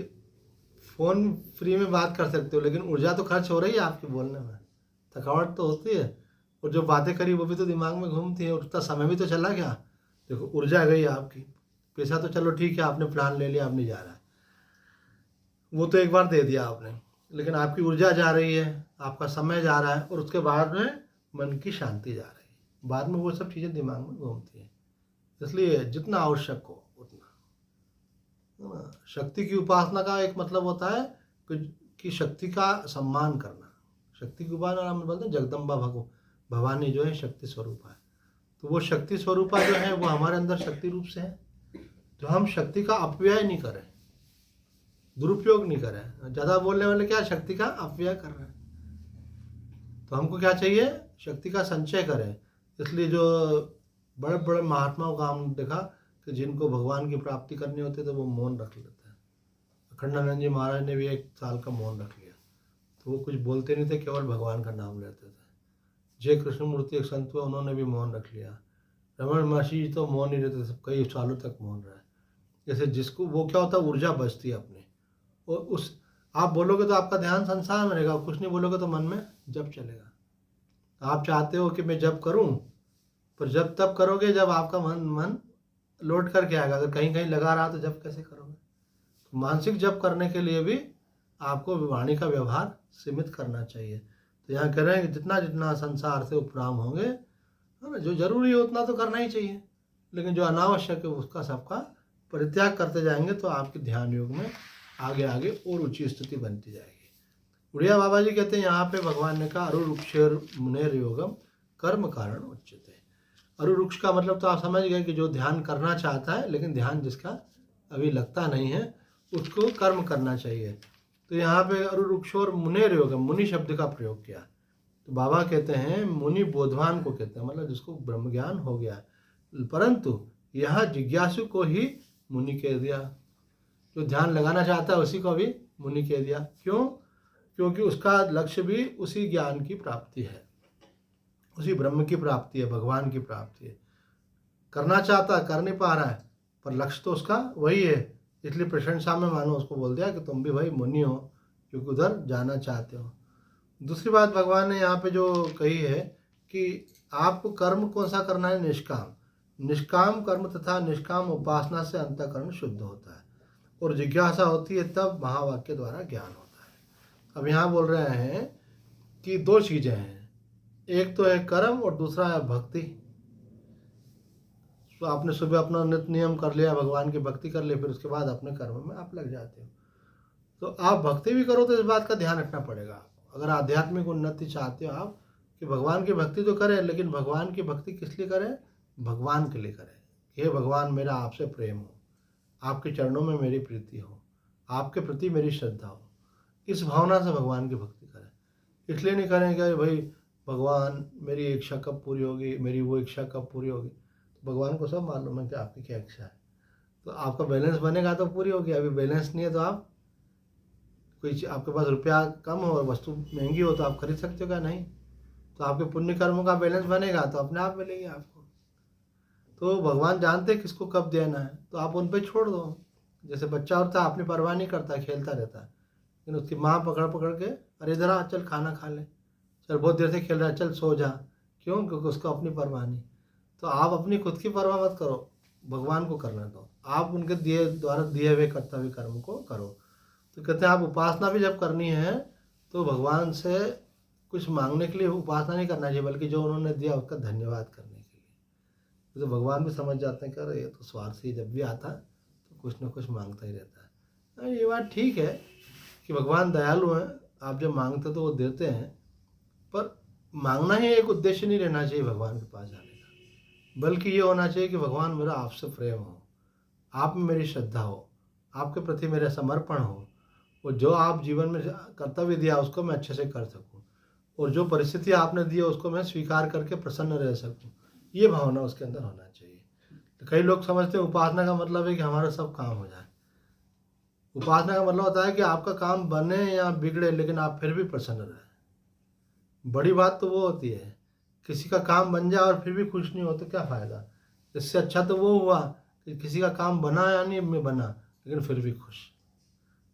फ़ोन फ्री में बात कर सकते हो, लेकिन ऊर्जा तो खर्च हो रही है आपके बोलने में, थकावट तो होती है, और जो बातें करी वो भी तो दिमाग में घूमती है, और उतना समय भी तो चला गया। देखो ऊर्जा गई आपकी, पैसा तो चलो ठीक है, आपने प्लान ले लिया, आप नहीं जा रहा है, वो तो एक बार दे दिया आपने, लेकिन आपकी ऊर्जा जा रही है, आपका समय जा रहा है, और उसके बाद में मन की शांति जा रही है। बाद में वो सब चीज़ें दिमाग में घूमती हैं। इसलिए जितना आवश्यक हो उतना। शक्ति की उपासना का एक मतलब होता है कि शक्ति का सम्मान करना। शक्ति की उपासना हम बोलते हैं जगदम्बा भवानी जो है शक्ति स्वरूपा है। तो वो शक्ति स्वरूपा जो है वो हमारे अंदर शक्ति रूप से है। तो हम शक्ति का अपव्यय नहीं करें, दुरुपयोग नहीं करें। ज़्यादा बोलने वाले क्या शक्ति का अपव्यय कर रहे हैं। तो हमको क्या चाहिए, शक्ति का संचय करें। इसलिए जो बड़े बड़े महात्माओं का हम देखा कि जिनको भगवान की प्राप्ति करनी होती है तो वो मौन रख लेते हैं। अखंडानंद जी महाराज ने भी 1 साल का मौन रख लिया। तो वो कुछ बोलते नहीं थे, केवल भगवान का नाम लेते थे। जय कृष्णमूर्ति एक संत हुए, उन्होंने भी मौन रख लिया। रमण महर्षि जी तो मौन ही रहते थे, कई सालों तक मौन रहे। जैसे जिसको वो क्या होता है, ऊर्जा बचती है अपनी, और उस आप बोलोगे तो आपका ध्यान संसार में रहेगा, कुछ नहीं बोलोगे तो मन में जप चलेगा। आप चाहते हो कि मैं जप करूं, पर जब तब करोगे जब आपका मन लौट करके आएगा। अगर कहीं कहीं लगा रहा तो जप कैसे करोगे। तो मानसिक जप करने के लिए भी आपको वाणी का व्यवहार सीमित करना चाहिए। तो यहाँ कह रहे हैं कि जितना जितना संसार से उपराम होंगे, है ना, जो जरूरी है उतना तो करना ही चाहिए, लेकिन जो अनावश्यक है उसका सबका परित्याग करते जाएंगे तो आपके ध्यान योग में आगे आगे और ऊंची स्थिति बनती जाएगी। उड़िया बाबा जी कहते हैं यहाँ पे भगवान ने कहा अरुरुक्षेर मुनेर योगम कर्म कारण उच्यते। अरुरुक्ष का मतलब तो आप समझ गए कि जो ध्यान करना चाहता है लेकिन ध्यान जिसका अभी लगता नहीं है उसको कर्म करना चाहिए। तो यहाँ पे अरुरुक्ष और मुनेर योगम, मुनि शब्द का प्रयोग किया। तो बाबा कहते हैं मुनि बोधवान को कहते हैं, मतलब जिसको ब्रह्म ज्ञान हो गया, परंतु यहाँ जिज्ञासु को ही मुनि कह दिया। जो ध्यान लगाना चाहता है उसी को भी मुनि कह दिया। क्यों? क्योंकि उसका लक्ष्य भी उसी ज्ञान की प्राप्ति है, उसी ब्रह्म की प्राप्ति है, भगवान की प्राप्ति है। करना चाहता है, कर नहीं पा रहा है, पर लक्ष्य तो उसका वही है। इसलिए प्रशंसा में मानो उसको बोल दिया कि तुम भी भाई मुनि हो, क्योंकि उधर जाना चाहते हो। दूसरी बात भगवान ने यहाँ पे जो कही है कि आपको कर्म कौन सा करना है, निष्काम। निष्काम कर्म तथा निष्काम उपासना से अंतःकरण शुद्ध होता है और जिज्ञासा होती है, तब महावाक्य द्वारा ज्ञान होता है। अब यहाँ बोल रहे हैं कि 2 चीज़ें हैं, एक तो है कर्म और दूसरा है भक्ति। तो आपने सुबह अपना नित्य नियम कर लिया, भगवान की भक्ति कर ली, फिर उसके बाद अपने कर्म में आप लग जाते हो। तो आप भक्ति भी करो तो इस बात का ध्यान रखना पड़ेगा आपको। अगर आध्यात्मिक उन्नति चाहते हो आप कि भगवान की भक्ति तो करें, लेकिन भगवान की भक्ति किस लिए करें, भगवान के लिए करें। हे भगवान, मेरा आपसे प्रेम हो, आपके चरणों में मेरी प्रीति हो, आपके प्रति मेरी श्रद्धा हो। इस भावना से भगवान की भक्ति करें। इसलिए नहीं करें कि भाई भगवान मेरी इच्छा कब पूरी होगी, मेरी वो इच्छा कब पूरी होगी। तो भगवान को सब मालूम है कि आपकी क्या इच्छा है। तो आपका बैलेंस बनेगा तो पूरी होगी। अभी बैलेंस नहीं है तो आप कोई आपके पास रुपया कम हो और वस्तु महंगी हो तो आप खरीद सकते हो क्या? नहीं। तो आपके पुण्य कर्मों का बैलेंस बनेगा तो अपने आप मिलेगी आपको। तो भगवान जानते हैं किसको कब देना है, तो आप उन पर छोड़ दो। जैसे बच्चा होता है अपनी परवाह नहीं करता, खेलता रहता है, लेकिन उसकी माँ पकड़ पकड़ के, अरे इधर आ, चल खाना खा ले, चल बहुत देर से खेल रहा है, चल सो जा। क्यों? क्योंकि उसको अपनी परवाह नहीं। तो आप अपनी खुद की परवाह मत करो, भगवान को करने दो। आप उनके द्वारा दिए हुए कर्तव्य कर्म को करो। तो कहते हैं आप उपासना भी जब करनी है तो भगवान से कुछ मांगने के लिए उपासना नहीं करना चाहिए, बल्कि जो उन्होंने दिया उसका धन्यवाद करने के लिए। तो भगवान भी समझ जाते हैं कि अरे ये तो स्वार्थी जब भी आता है तो कुछ ना कुछ मांगता ही रहता है। ये बात ठीक है कि भगवान दयालु हैं, आप जब मांगते तो वो देते हैं, पर मांगना ही एक उद्देश्य नहीं रहना चाहिए भगवान के पास जाने का, बल्कि ये होना चाहिए कि भगवान मेरा आपसे प्रेम हो, आप में मेरी श्रद्धा हो, आपके प्रति मेरा समर्पण हो, और जो आप जीवन में कर्तव्य दिया उसको मैं अच्छे से कर सकूं, और जो परिस्थिति आपने दी है उसको मैं स्वीकार करके प्रसन्न रह सकूं। ये भावना उसके अंदर होना चाहिए। तो कई लोग समझते हैं उपासना का मतलब है कि हमारा सब काम हो जाए। उपासना का मतलब होता है कि आपका काम बने या बिगड़े लेकिन आप फिर भी प्रसन्न रहें। बड़ी बात तो वो होती है किसी का काम बन जाए और फिर भी खुश नहीं हो तो क्या फ़ायदा। इससे अच्छा तो वो हुआ कि किसी का काम बना या नहीं बना लेकिन फिर भी खुश।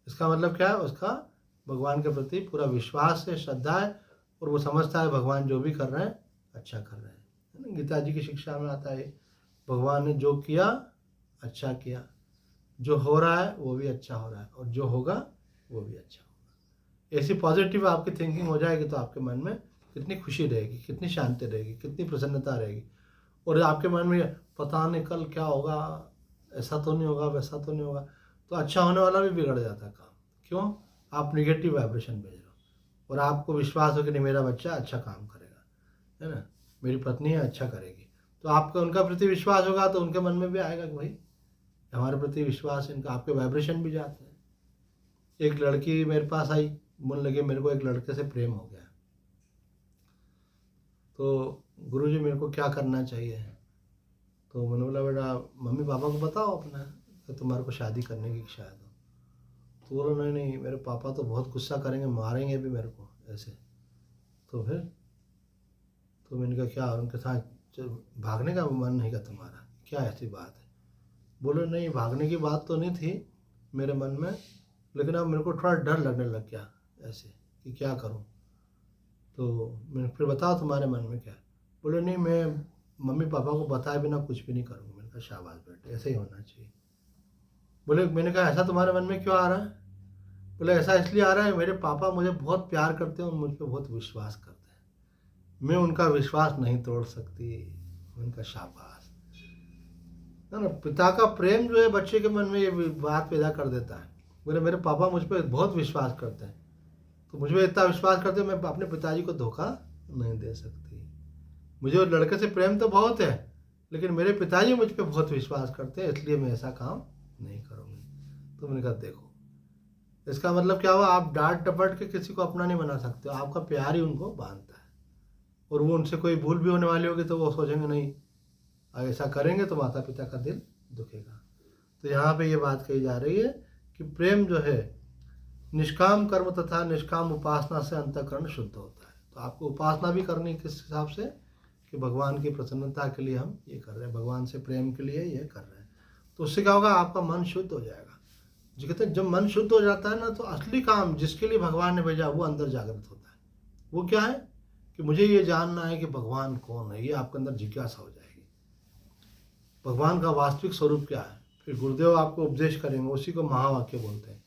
इसका मतलब क्या है? उसका भगवान के प्रति पूरा विश्वास है, श्रद्धा है, और वो समझता है भगवान जो भी कर रहे हैं अच्छा कर रहे हैं। है ना? गीता जी की शिक्षा में आता है भगवान ने जो किया अच्छा किया, जो हो रहा है वो भी अच्छा हो रहा है, और जो होगा वो भी अच्छा होगा। ऐसी पॉजिटिव आपकी थिंकिंग हो जाएगी तो आपके मन में कितनी खुशी रहेगी, कितनी शांति रहेगी, कितनी प्रसन्नता रहेगी। और आपके मन में पता नहीं कल क्या होगा, ऐसा तो नहीं होगा, वैसा तो नहीं होगा, तो अच्छा होने वाला भी बिगड़ जाता है काम। क्यों? आप निगेटिव वाइब्रेशन भेज रहे हो, और आपको विश्वास हो कि नहीं मेरा बच्चा अच्छा काम करेगा, है ना, मेरी पत्नी है अच्छा करेगी, तो आपका उनका प्रति विश्वास होगा तो उनके मन में भी आएगा कि भाई हमारे प्रति विश्वास है इनका, आपके वाइब्रेशन भी जाते हैं। एक लड़की मेरे पास आई, बोलने लगी मेरे को एक लड़के से प्रेम हो गया, तो गुरुजी मेरे को क्या करना चाहिए? तो मैंने बोला बेटा मम्मी पापा को बताओ अपना कि तुम्हारे को शादी करने की इच्छा है। तो बोला नहीं नहीं मेरे पापा तो बहुत गुस्सा करेंगे, मारेंगे भी मेरे को ऐसे। तो फिर तो मैंने कहा क्या उनके साथ भागने का मन नहीं का तुम्हारा, क्या ऐसी बात है? बोले नहीं भागने की बात तो नहीं थी मेरे मन में, लेकिन अब मेरे को थोड़ा डर लगने लग गया ऐसे कि क्या करूं। तो मैंने फिर बताओ तुम्हारे मन में क्या? बोले नहीं मैं मम्मी पापा को बताए बिना कुछ भी नहीं करूँगा। मैंने कहा शाबाश बेटे ऐसे ही होना चाहिए। बोले मैंने कहा ऐसा तुम्हारे मन में क्यों आ रहा है? बोले ऐसा इसलिए आ रहा है मेरे पापा मुझे बहुत प्यार करते हैं और मुझ पर बहुत विश्वास करते हैं, मैं उनका विश्वास नहीं तोड़ सकती। उनका शाबाश, है ना। पिता का प्रेम जो है बच्चे के मन में ये बात पैदा कर देता है। बोले मेरे पापा मुझ पर बहुत विश्वास करते हैं, तो मुझ पर इतना विश्वास करते हैं मैं अपने पिताजी को धोखा नहीं दे सकती। मुझे उस लड़के से प्रेम तो बहुत है लेकिन मेरे पिताजी मुझ पर बहुत विश्वास करते हैं, इसलिए मैं ऐसा काम नहीं करूँगी। तो मैंने कहा देखो इसका मतलब क्या हुआ, आप डांट डपट के किसी को अपना नहीं बना सकते हो, आपका प्यार ही उनको बांधता है। और वो उनसे कोई भूल भी होने वाली होगी तो वो सोचेंगे नहीं ऐसा करेंगे तो माता पिता का दिल दुखेगा। तो यहाँ पे ये बात कही जा रही है कि प्रेम जो है निष्काम कर्म तथा निष्काम उपासना से अंतःकरण शुद्ध होता है। तो आपको उपासना भी करनी किस हिसाब से कि भगवान की प्रसन्नता के लिए हम ये कर रहे हैं, भगवान से प्रेम के लिए ये कर रहे हैं। तो उससे क्या होगा, आपका मन शुद्ध हो जाएगा। जो कहते हैं जब मन शुद्ध हो जाता है ना तो असली काम जिसके लिए भगवान ने भेजा वो अंदर जागृत होता है। वो क्या है कि मुझे ये जानना है कि भगवान कौन है, ये आपके अंदर जिज्ञासा हो जाएगी। भगवान का वास्तविक स्वरूप क्या है, फिर गुरुदेव आपको उपदेश करेंगे, उसी को महावाक्य बोलते हैं।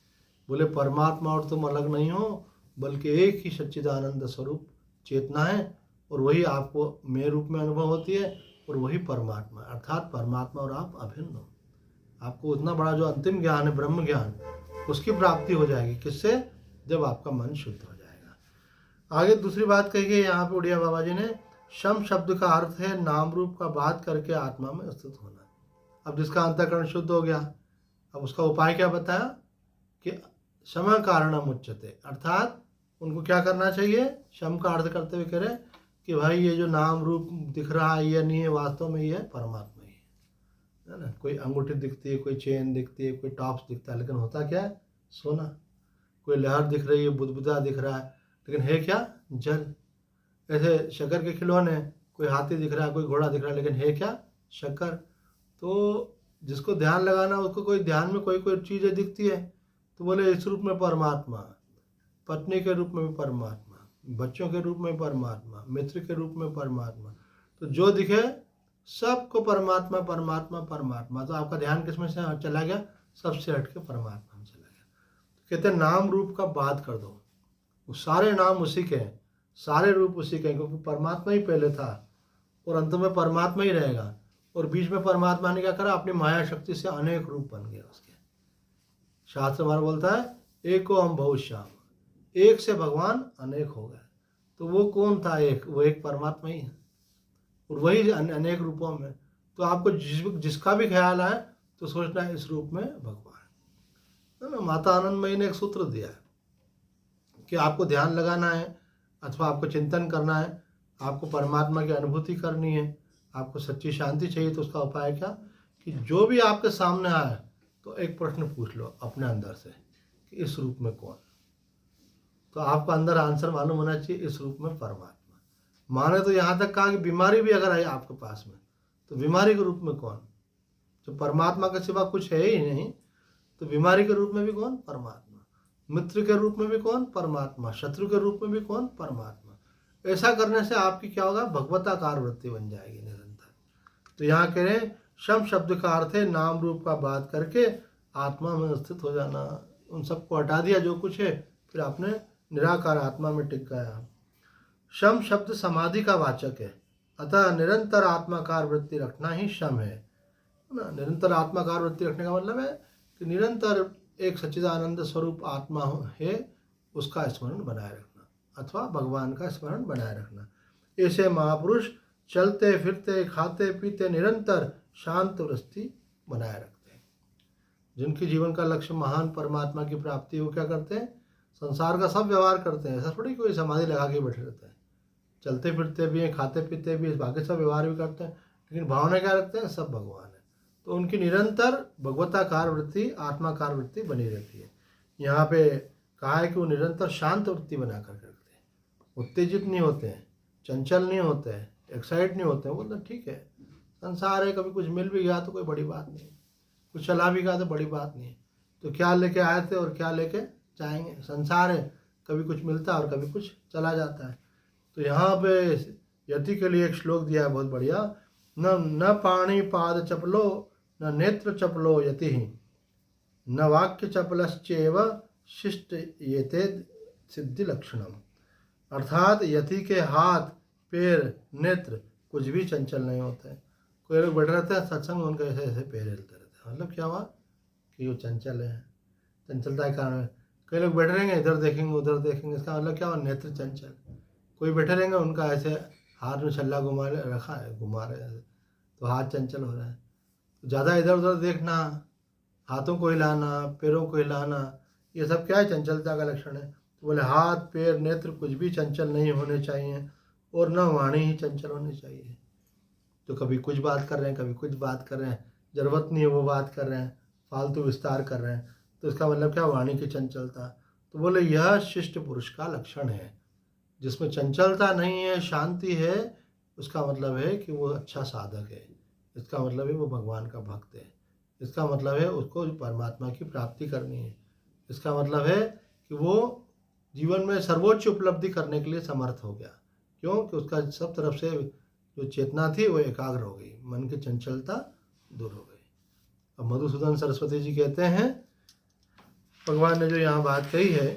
बोले परमात्मा और तुम अलग नहीं हो बल्कि एक ही सच्चिदानंद स्वरूप चेतना है, और वही आपको मैं रूप में अनुभव होती है, और वही परमात्मा अर्थात परमात्मा और आप अभिन्न हो। आपको उतना बड़ा जो अंतिम ज्ञान है ब्रह्म ज्ञान, उसकी प्राप्ति हो जाएगी। किससे? जब आपका मन शुद्ध हो जाएगा। आगे दूसरी बात कही गई यहाँ पे उड़िया बाबा जी ने, शम शब्द का अर्थ है नाम रूप का बात करके आत्मा में स्थित होना। अब जिसका अंतःकरण शुद्ध हो गया, अब उसका उपाय क्या बताया कि शम कारणम उच्यते, अर्थात उनको क्या करना चाहिए, शम का अर्थ करते हुए कह रहे कि भाई ये जो नाम रूप दिख रहा है ये नहीं है, वास्तव में ये परमात्मा ही है ना। कोई अंगूठी दिखती है, कोई चेन दिखती है, कोई टॉप्स दिखता है, लेकिन होता क्या है, सोना। कोई लहर दिख रही है, बुदबुदा दिख रहा है, लेकिन है क्या, जल। ऐसे शक्कर के खिलौने, कोई हाथी दिख रहा है, कोई घोड़ा दिख रहा है, लेकिन है क्या, शक्कर। तो जिसको ध्यान लगाना उसको कोई ध्यान में कोई कोई चीज़ें दिखती है, तो बोले इस रूप में परमात्मा, पत्नी के रूप में भी परमात्मा, बच्चों के रूप में परमात्मा, मित्र के रूप में परमात्मा। तो जो दिखे सबको परमात्मा परमात्मा परमात्मा। तो आपका ध्यान किसमें से चला गया, सबसे हट के परमात्मा में चला गया। तो कहते हैं नाम रूप का बात कर दो, वो सारे नाम उसी के हैं, सारे रूप उसी के हैं, क्योंकि परमात्मा ही पहले था और अंत में परमात्मा ही रहेगा। और बीच में परमात्मा ने क्या करा, अपनी माया शक्ति से अनेक रूप बन गए उसके। शास्त्र हमारा बोलता है एको हम बहुश्याम, एक से भगवान अनेक हो गए। तो वो कौन था एक, वो एक परमात्मा ही है, और वही अनेक रूपों में। तो आपको जिसका भी ख्याल आए तो सोचना है इस रूप में भगवान है ना। माता आनंदमयी ने एक सूत्र दिया है कि आपको ध्यान लगाना है अथवा आपको चिंतन करना है, आपको परमात्मा की अनुभूति करनी है, आपको सच्ची शांति चाहिए, तो उसका उपाय क्या, कि जो भी आपके सामने आए तो एक प्रश्न पूछ लो अपने अंदर से कि इस रूप में कौन। तो आपको अंदर आंसर मालूम होना चाहिए, इस रूप में परमात्मा। माने तो यहाँ तक कहा कि बीमारी भी अगर आई आपके पास में, तो बीमारी के रूप में कौन, जो परमात्मा के सिवा कुछ है ही नहीं, तो बीमारी के रूप में भी कौन, परमात्मा। मित्र के रूप में भी कौन, परमात्मा। शत्रु के रूप में भी कौन, परमात्मा। ऐसा करने से आपकी क्या होगा, भगवताकार वृत्ति बन जाएगी निरंतर। तो यहाँ कह रहे हैं शम शब्द का अर्थ है नाम रूप का बात करके आत्मा में स्थित हो जाना। उन सबको हटा दिया जो कुछ है, फिर आपने निराकार आत्मा में टिक गया। शम शब्द समाधि का वाचक है, अतः निरंतर आत्माकार वृत्ति रखना ही शम है ना। निरंतर आत्माकार वृत्ति रखने का मतलब है कि निरंतर एक सच्चिदानंद स्वरूप आत्मा है, उसका स्मरण बनाए रखना अथवा भगवान का स्मरण बनाए रखना। ऐसे महापुरुष चलते फिरते खाते पीते निरंतर शांत वृत्ति बनाए रखते हैं। जिनके जीवन का लक्ष्य महान परमात्मा की प्राप्ति, वो क्या करते हैं, संसार का सब व्यवहार करते हैं। ऐसा थोड़ी कोई समाधि लगा के बैठे रहते हैं, चलते फिरते भी हैं, खाते पीते भी, बाकी सब व्यवहार भी करते हैं, लेकिन भावना क्या रखते हैं, सब भगवान है। तो उनकी निरंतर भगवताकार वृत्ति, आत्माकार वृत्ति बनी रहती है। यहाँ पे कहा है कि वो निरंतर शांत वृत्ति बना कर रखते हैं, उत्तेजित नहीं होते हैं, चंचल नहीं होते हैं, एक्साइट नहीं होते हैं। बोलते ठीक है, संसार है, कभी कुछ मिल भी गया तो कोई बड़ी बात नहीं, कुछ चला भी गया तो बड़ी बात नहीं। तो क्या लेके आए थे और क्या लेके जाएंगे, संसार है, कभी कुछ मिलता है और कभी कुछ चला जाता है। तो यहाँ पे यति के लिए एक श्लोक दिया है बहुत बढ़िया, न पाणी पाद चपलो न नेत्र चपलो यति न वाक्य चपलश्चैव शिष्ट येते सिद्धि लक्षणम। अर्थात यति के हाथ पैर नेत्र कुछ भी चंचल नहीं होते हैं। कोई लोग बैठे रहते हैं सत्संग, उनका ऐसे ऐसे पैर हिलते रहते हैं, मतलब क्या हुआ कि वो चंचल है, चंचलता के कारण। कई लोग बैठे रहेंगे इधर देखेंगे उधर देखेंगे, इसका मतलब क्या हुआ, नेत्र चंचल। कोई बैठे रहेंगे उनका ऐसे हाथ में छल्ला घुमा रखा है, घुमा रहे हैं तो हाथ चंचल हो रहा है। तो ज़्यादा इधर उधर देखना, हाथों को हिलाना, पैरों को हिलाना, ये सब क्या है, चंचलता का लक्षण है। तो बोले हाथ पैर नेत्र कुछ भी चंचल नहीं होने चाहिए, और न वाणी ही चंचल होनी चाहिए। तो कभी कुछ बात कर रहे हैं, कभी कुछ बात कर रहे हैं, ज़रूरत नहीं है वो बात कर रहे हैं, फालतू विस्तार कर रहे हैं, तो इसका मतलब क्या, वाणी की चंचलता। तो बोले यह शिष्ट पुरुष का लक्षण है, जिसमें चंचलता नहीं है, शांति है, उसका मतलब है कि वो अच्छा साधक है, इसका मतलब है वो भगवान का भक्त है, इसका मतलब है उसको परमात्मा की प्राप्ति करनी है, इसका मतलब है कि वो जीवन में सर्वोच्च उपलब्धि करने के लिए समर्थ हो गया। क्यों कि उसका सब तरफ से जो चेतना थी वो एकाग्र हो गई, मन की चंचलता दूर हो गई। अब मधुसूदन सरस्वती जी कहते हैं, भगवान ने जो यहाँ बात कही है,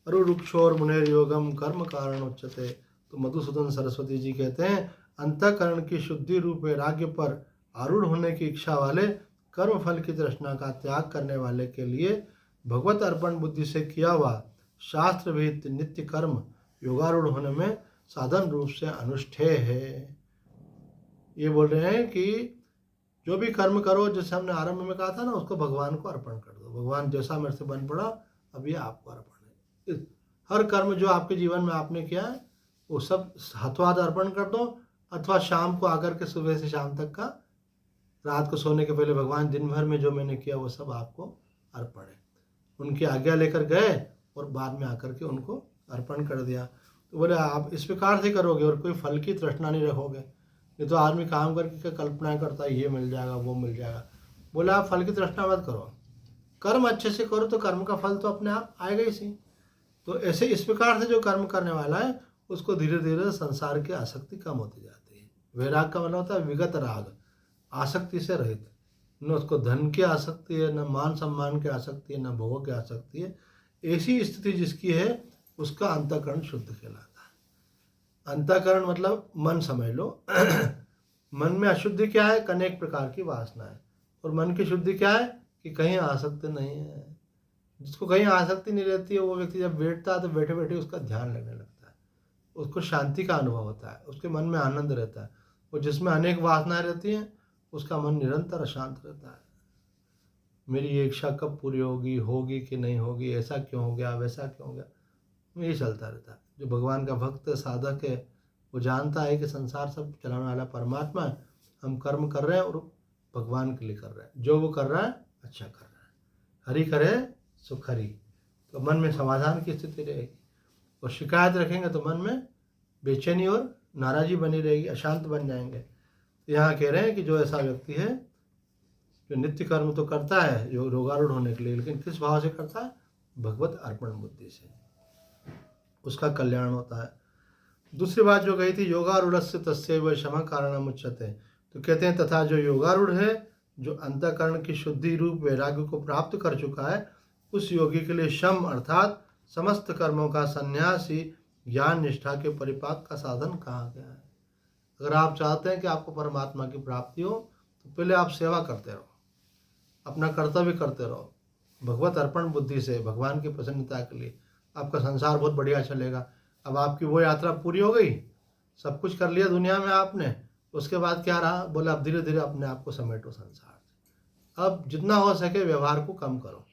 अरुरुक्षोर मुनेर योगम कर्म कारण उच्चते, तो मधुसूदन सरस्वती जी कहते हैं अंतःकरण की शुद्धि रूप वैराग्य पर आरूढ़ होने की इच्छा वाले, कर्म फल की तृष्णा का त्याग करने वाले के लिए भगवत अर्पण बुद्धि से किया हुआ शास्त्र विहित नित्य कर्म योगारूढ़ होने में साधन रूप से अनुष्ठेय है। ये बोल रहे हैं कि जो भी कर्म करो, जैसे हमने आरंभ में कहा था ना, उसको भगवान को अर्पण कर दो, भगवान जैसा मेरे से बन पड़ा, अब ये आपको अर्पण है। हर कर्म जो आपके जीवन में आपने किया है वो सब हाथों हाथ अर्पण कर दो, अथवा शाम को आकर के सुबह से शाम तक का, रात को सोने के पहले भगवान दिन भर में जो मैंने किया वो सब आपको अर्पण है। उनकी आज्ञा लेकर गए और बाद में आकर के उनको अर्पण कर दिया। तो बोले आप इस प्रकार से करोगे और कोई फल की तृष्णा नहीं रखोगे। ये तो आदमी काम करके कल्पना करता है ये मिल जाएगा वो मिल जाएगा। बोले आप फल की तृष्णा मत करो, कर्म अच्छे से करो तो कर्म का फल तो अपने आप आएगा ही सही। तो ऐसे इस प्रकार से जो कर्म करने वाला है उसको धीरे धीरे संसार की आसक्ति कम होती जाती है। वैराग का मतलब होता है विगत राग, आसक्ति से रहित। न उसको धन की आसक्ति है, न मान सम्मान की आसक्ति है, न भोगों की आसक्ति है। ऐसी स्थिति जिसकी है उसका अंतःकरण शुद्ध कहलाता है। अंतःकरण मतलब मन समझ लो। मन में अशुद्धि क्या है? अनेक प्रकार की वासना है। और मन की शुद्धि क्या है कि कहीं आसक्ति नहीं है। जिसको कहीं आसक्ति नहीं रहती है वो व्यक्ति जब बैठता है तो बैठे बैठे उसका ध्यान लगने लगता है, उसको शांति का अनुभव होता है, उसके मन में आनंद रहता है। और जिसमें अनेक वासनाएं रहती हैं उसका मन निरंतर अशांत रहता है। मेरी ये इच्छा कब पूरी होगी, होगी कि नहीं होगी, ऐसा क्यों हो गया, वैसा क्यों हो गया, यही चलता रहता है। जो भगवान का भक्त साधक है वो जानता है कि संसार सब चलाने वाला परमात्मा है, हम कर्म कर रहे हैं और भगवान के लिए कर रहे हैं। जो वो कर रहा है अच्छा कर रहा है, हरि करे सो खरी। तो मन में समाधान की स्थिति रहेगी। और शिकायत रखेंगे तो मन में बेचैनी और नाराज़ी बनी रहेगी, अशांत बन जाएंगे। यहाँ कह रहे हैं कि जो ऐसा व्यक्ति है जो नित्य कर्म तो करता है जो रोगारूढ़ होने के लिए, लेकिन किस भाव से करता है? भगवत अर्पण बुद्धि से, उसका कल्याण होता है। दूसरी बात जो कही थी योगारूढ़स्य तस्यैव क्षमा कारणम उच्यते। तो कहते हैं तथा जो योगारूढ़ है, जो अंतःकरण की शुद्धि रूप वैराग्य को प्राप्त कर चुका है, उस योगी के लिए शम अर्थात समस्त कर्मों का संन्यास ही ज्ञान निष्ठा के परिपाक का साधन कहा गया है। अगर आप चाहते हैं कि आपको परमात्मा की प्राप्ति हो तो पहले आप सेवा करते रहो, अपना कर्तव्य करते रहो भगवत अर्पण बुद्धि से, भगवान की प्रसन्नता के लिए। आपका संसार बहुत बढ़िया चलेगा। अब आपकी वो यात्रा पूरी हो गई, सब कुछ कर लिया दुनिया में आपने, उसके बाद क्या रहा? बोला अब धीरे धीरे अपने आप को समेटो संसार से। अब जितना हो सके व्यवहार को कम करो,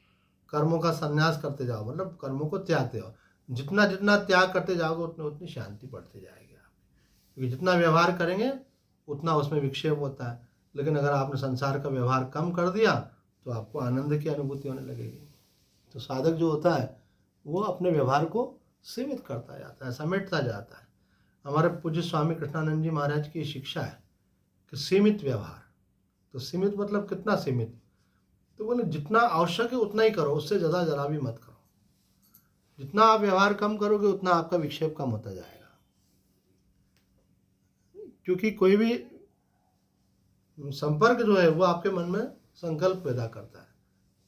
कर्मों का संन्यास करते जाओ, मतलब कर्मों को त्यागते हो। जितना जितना त्याग करते जाओगे उतनी उतनी शांति बढ़ती जाएगी आपकी। क्योंकि जितना व्यवहार करेंगे उतना उसमें विक्षेप होता है। लेकिन अगर आपने संसार का व्यवहार कम कर दिया तो आपको आनंद की अनुभूति होने लगेगी। तो साधक जो होता है वो अपने व्यवहार को सीमित करता जाता है, समेटता जाता है। हमारे पूज्य स्वामी कृष्णानंद जी महाराज की शिक्षा है कि सीमित व्यवहार। तो सीमित मतलब कितना सीमित? तो बोले जितना आवश्यक है उतना ही करो, उससे ज़्यादा जरा भी मत करो। जितना आप व्यवहार कम करोगे उतना आपका विक्षेप कम होता जाएगा। क्योंकि कोई भी संपर्क जो है वो आपके मन में संकल्प पैदा करता है।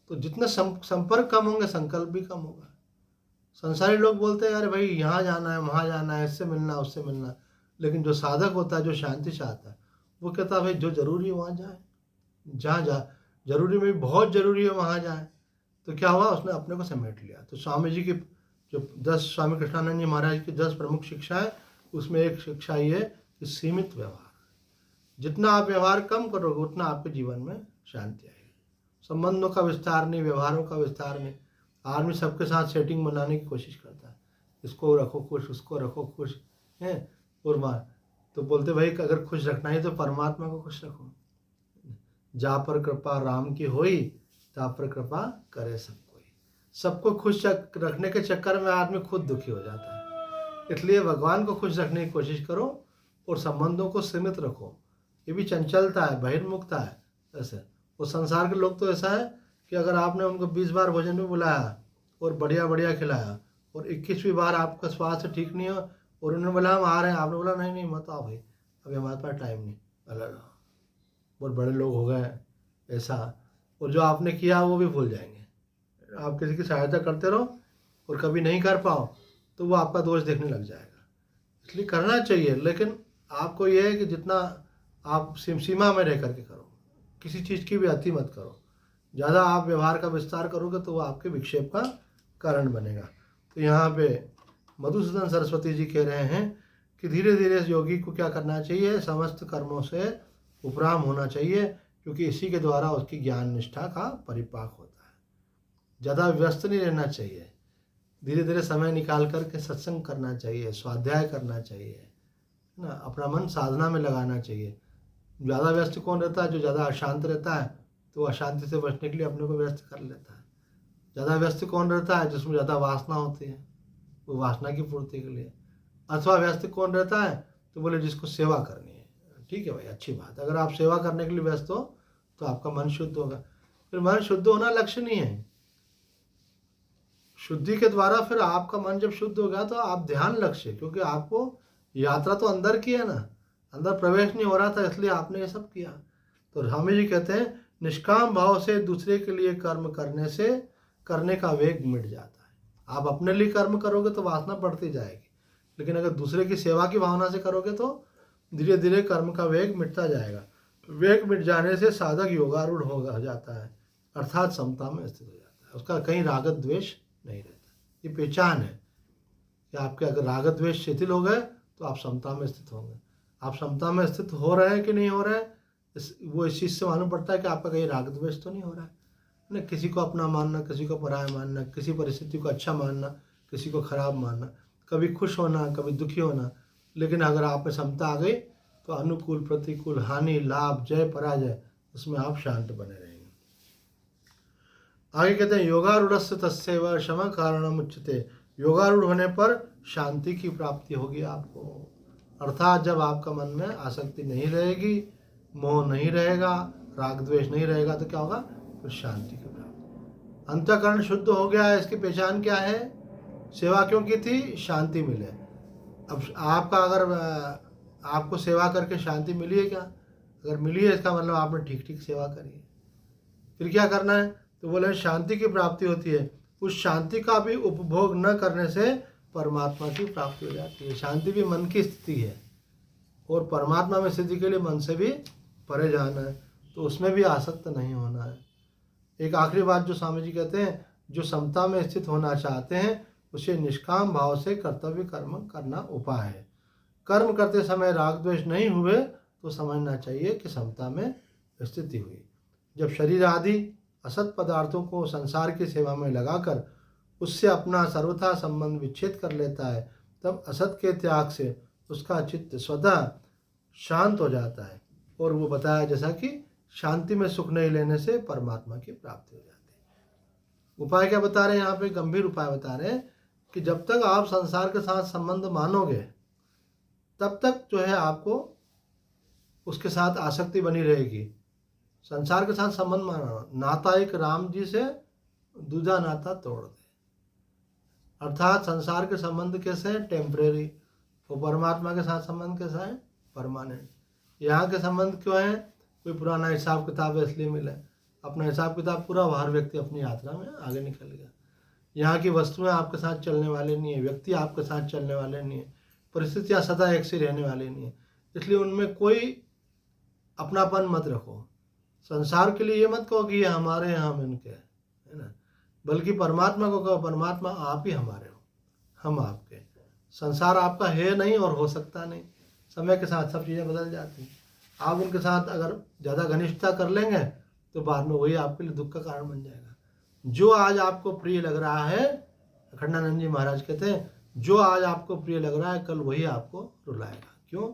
तो जितना संपर्क कम होंगे संकल्प भी कम होगा। संसारी लोग बोलते हैं अरे भाई यहाँ जाना है, वहाँ जाना है, इससे मिलना उससे मिलना। लेकिन जो साधक होता है, जो शांति चाहता है, वो कहता है भाई जो जरूरी है वहाँ जाए, जहाँ जरूरी में भी बहुत जरूरी है वहाँ जाए। तो क्या हुआ? उसने अपने को समेट लिया। तो स्वामी जी की जो 10 स्वामी कृष्णानंद जी महाराज की 10 प्रमुख शिक्षा है उसमें एक शिक्षा ये है कि सीमित व्यवहार। जितना आप व्यवहार कम करोगे उतना आपके जीवन में शांति आएगी। संबंधों का विस्तार नहीं, व्यवहारों का विस्तार नहीं। आदमी सबके साथ सेटिंग बनाने की कोशिश करता है, इसको रखो खुश, उसको रखो खुश है। और मार तो बोलते भाई अगर खुश रखना है तो परमात्मा को खुश रखो। जा पर कृपा राम की होई, ता पर कृपा करे सब कोई। सबको खुश रखने के चक्कर में आदमी खुद दुखी हो जाता है। इसलिए भगवान को खुश रखने की कोशिश करो और संबंधों को सीमित रखो। ये भी चंचलता है, बहिर्मुखता है ऐसे। और संसार के लोग तो ऐसा है कि अगर आपने उनको 20 बार भोजन में बुलाया और बढ़िया बढ़िया खिलाया और 21वीं बार आपका स्वास्थ्य ठीक नहीं हो और उन्होंने बोला हम आ रहे हैं, आपने बोला नहीं नहीं मत आओ भाई, अभी हमारे पास टाइम नहीं, अलग बहुत बड़े लोग हो गए ऐसा। और जो आपने किया वो भी भूल जाएंगे। आप किसी की सहायता करते रहो और कभी नहीं कर पाओ तो वो आपका दोष देखने लग जाएगा। इसलिए करना चाहिए, लेकिन आपको ये है कि जितना आप सीमा में रह करके करो, किसी चीज़ की भी अति मत करो। ज़्यादा आप व्यवहार का विस्तार करोगे तो वो आपके विक्षेप का कारण बनेगा। तो यहाँ पे मधुसूदन सरस्वती जी कह रहे हैं कि धीरे धीरे योगी को क्या करना चाहिए? समस्त कर्मों से उपराम होना चाहिए, क्योंकि इसी के द्वारा उसकी ज्ञान निष्ठा का परिपाक होता है। ज़्यादा व्यस्त नहीं रहना चाहिए, धीरे धीरे समय निकाल करके सत्संग करना चाहिए, स्वाध्याय करना चाहिए, है ना, अपना मन साधना में लगाना चाहिए। ज़्यादा व्यस्त कौन रहता है? जो ज़्यादा अशांत रहता है, तो अशांति से बचने के लिए अपने को व्यस्त कर लेता है। ज़्यादा व्यस्त कौन रहता है? जिसमें ज़्यादा वासना होती है, वो वासना की पूर्ति के लिए। अथवा व्यस्त कौन रहता है? तो बोले जिसको सेवा करनी है। ठीक है भाई, अच्छी बात। अगर आप सेवा करने के लिए व्यस्त हो तो आपका मन शुद्ध होगा। फिर मन शुद्ध होना लक्ष्य नहीं है, शुद्धि के द्वारा फिर आपका मन जब शुद्ध हो गया तो आप ध्यान लक्ष्य, क्योंकि आपको यात्रा तो अंदर की है ना, अंदर प्रवेश नहीं हो रहा था, इसलिए आपने ये सब किया। तो स्वामी जी कहते हैं निष्काम भाव से दूसरे के लिए कर्म करने से करने का वेग मिट जाता है। आप अपने लिए कर्म करोगे तो वासना बढ़ती जाएगी, लेकिन अगर दूसरे की सेवा की भावना से करोगे तो धीरे धीरे कर्म का वेग मिटता जाएगा। वेग मिट जाने से साधक योगारूढ़ हो जाता है, अर्थात समता में स्थित हो जाता है। उसका कहीं रागत द्वेष नहीं रहता। ये पहचान है कि आपके अगर रागत द्वेष शिथिल हो गए तो आप समता में स्थित होंगे। आप समता में स्थित हो रहे हैं कि नहीं हो रहे हैं, वो इस चीज़ से मालूम पड़ता है कि आपका कहीं राग द्वेष तो नहीं हो रहा है ना। किसी को अपना मानना, किसी को पराया मानना, किसी परिस्थिति को अच्छा मानना, किसी को खराब मानना, कभी खुश होना, कभी दुखी होना। लेकिन अगर आप में समता आ गई तो अनुकूल, प्रतिकूल, हानि, लाभ, जय, पराजय, उसमें आप शांत बने रहेंगे। आगे कहते हैं योगारूढ़स्य तस्यैव शम कारणम उच्यते। योगारूढ़ होने पर शांति की प्राप्ति होगी आपको। अर्थात जब आपका मन में आसक्ति नहीं रहेगी, मोह नहीं रहेगा, राग द्वेष नहीं रहेगा, तो क्या होगा? फिर शांति की प्राप्ति। अंतःकरण शुद्ध हो गया है, इसकी पहचान क्या है? सेवा क्यों की थी? शांति मिले। अब आपका अगर आपको सेवा करके शांति मिली है क्या? अगर मिली है इसका मतलब आपने ठीक ठीक सेवा करी है। फिर क्या करना है? तो बोले शांति की प्राप्ति होती है। उस शांति का भी उपभोग न करने से परमात्मा की प्राप्ति हो जाती है। शांति भी मन की स्थिति है, और परमात्मा में स्थिति के लिए मन से भी परे जाना है, तो उसमें भी आसक्त नहीं होना है। एक आखिरी बात जो स्वामी जी कहते हैं, जो समता में स्थित होना चाहते हैं उसे निष्काम भाव से कर्तव्य कर्म करना उपाय है। कर्म करते समय राग द्वेष नहीं हुए तो समझना चाहिए कि समता में स्थिति हुई। जब शरीर आदि असत पदार्थों को संसार की सेवा में लगाकर उससे अपना सर्वथा संबंध विच्छेद कर लेता है, तब असत के त्याग से उसका चित्त स्वतः शांत हो जाता है। और वो बताया जैसा कि शांति में सुख नहीं लेने से परमात्मा की प्राप्ति हो जाती है। उपाय क्या बता रहे हैं यहाँ पे? गंभीर उपाय बता रहे हैं कि जब तक आप संसार के साथ संबंध मानोगे तब तक जो है आपको उसके साथ आसक्ति बनी रहेगी। संसार के साथ संबंध माना, नाता एक राम जी से दूजा नाता तोड़ दे। अर्थात संसार के संबंध कैसे हैं? टेम्परेरी। और परमात्मा के साथ संबंध कैसा है? परमानेंट। यहाँ के संबंध क्यों है? कोई पुराना हिसाब किताब है इसलिए मिला है। अपना हिसाब किताब पूरा हर व्यक्ति अपनी यात्रा में आगे निकल गया। यहाँ की वस्तुएं आपके साथ चलने वाले नहीं है, व्यक्ति आपके साथ चलने वाले नहीं है, परिस्थितियाँ सदा एक सी रहने वाली नहीं है, इसलिए उनमें कोई अपनापन मत रखो। संसार के लिए ये मत कहो कि ये हमारे हैं, हम इनके, है ना, बल्कि परमात्मा को कहो परमात्मा आप ही हमारे हो, हम आपके। संसार आपका है नहीं और हो सकता नहीं। समय के साथ सब चीज़ें बदल जाती हैं। आप उनके साथ अगर ज़्यादा घनिष्ठता कर लेंगे तो बाद में वही आपके लिए दुख का कारण बन जाएगा। जो आज आपको प्रिय लग रहा है, अखंडानंद जी महाराज कहते हैं, जो आज आपको प्रिय लग रहा है कल वही आपको रुलाएगा। क्यों?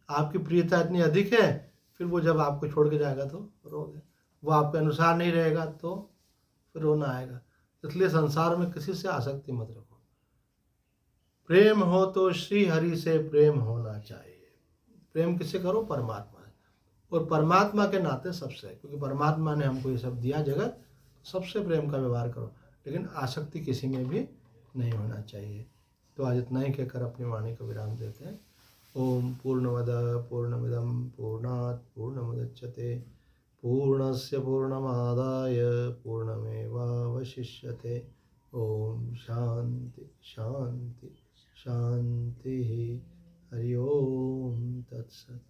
आपकी प्रियता इतनी अधिक है, फिर वो जब आपको छोड़ के जाएगा तो रोगे। वो आपके अनुसार नहीं रहेगा तो फिर रोना आएगा। इसलिए संसार में किसी से आसक्ति मत रखो। प्रेम हो तो श्री हरि से प्रेम होना चाहिए। प्रेम किससे करो? परमात्मा है, और परमात्मा के नाते सबसे, क्योंकि परमात्मा ने हमको ये सब दिया जगत, सबसे प्रेम का व्यवहार करो, लेकिन आसक्ति किसी में भी नहीं होना चाहिए। तो आज इतना ही कहकर अपनी वाणी को विराम देते हैं। ओम पूर्णमद पूर्णमिदं पूर्णात् पूर्णमुदच्यते पूर्णस्य पूर्णमादाय पूर्णमेवावशिष्यते। ओम शांति शांति शांति। हरि ओम तत्सत्।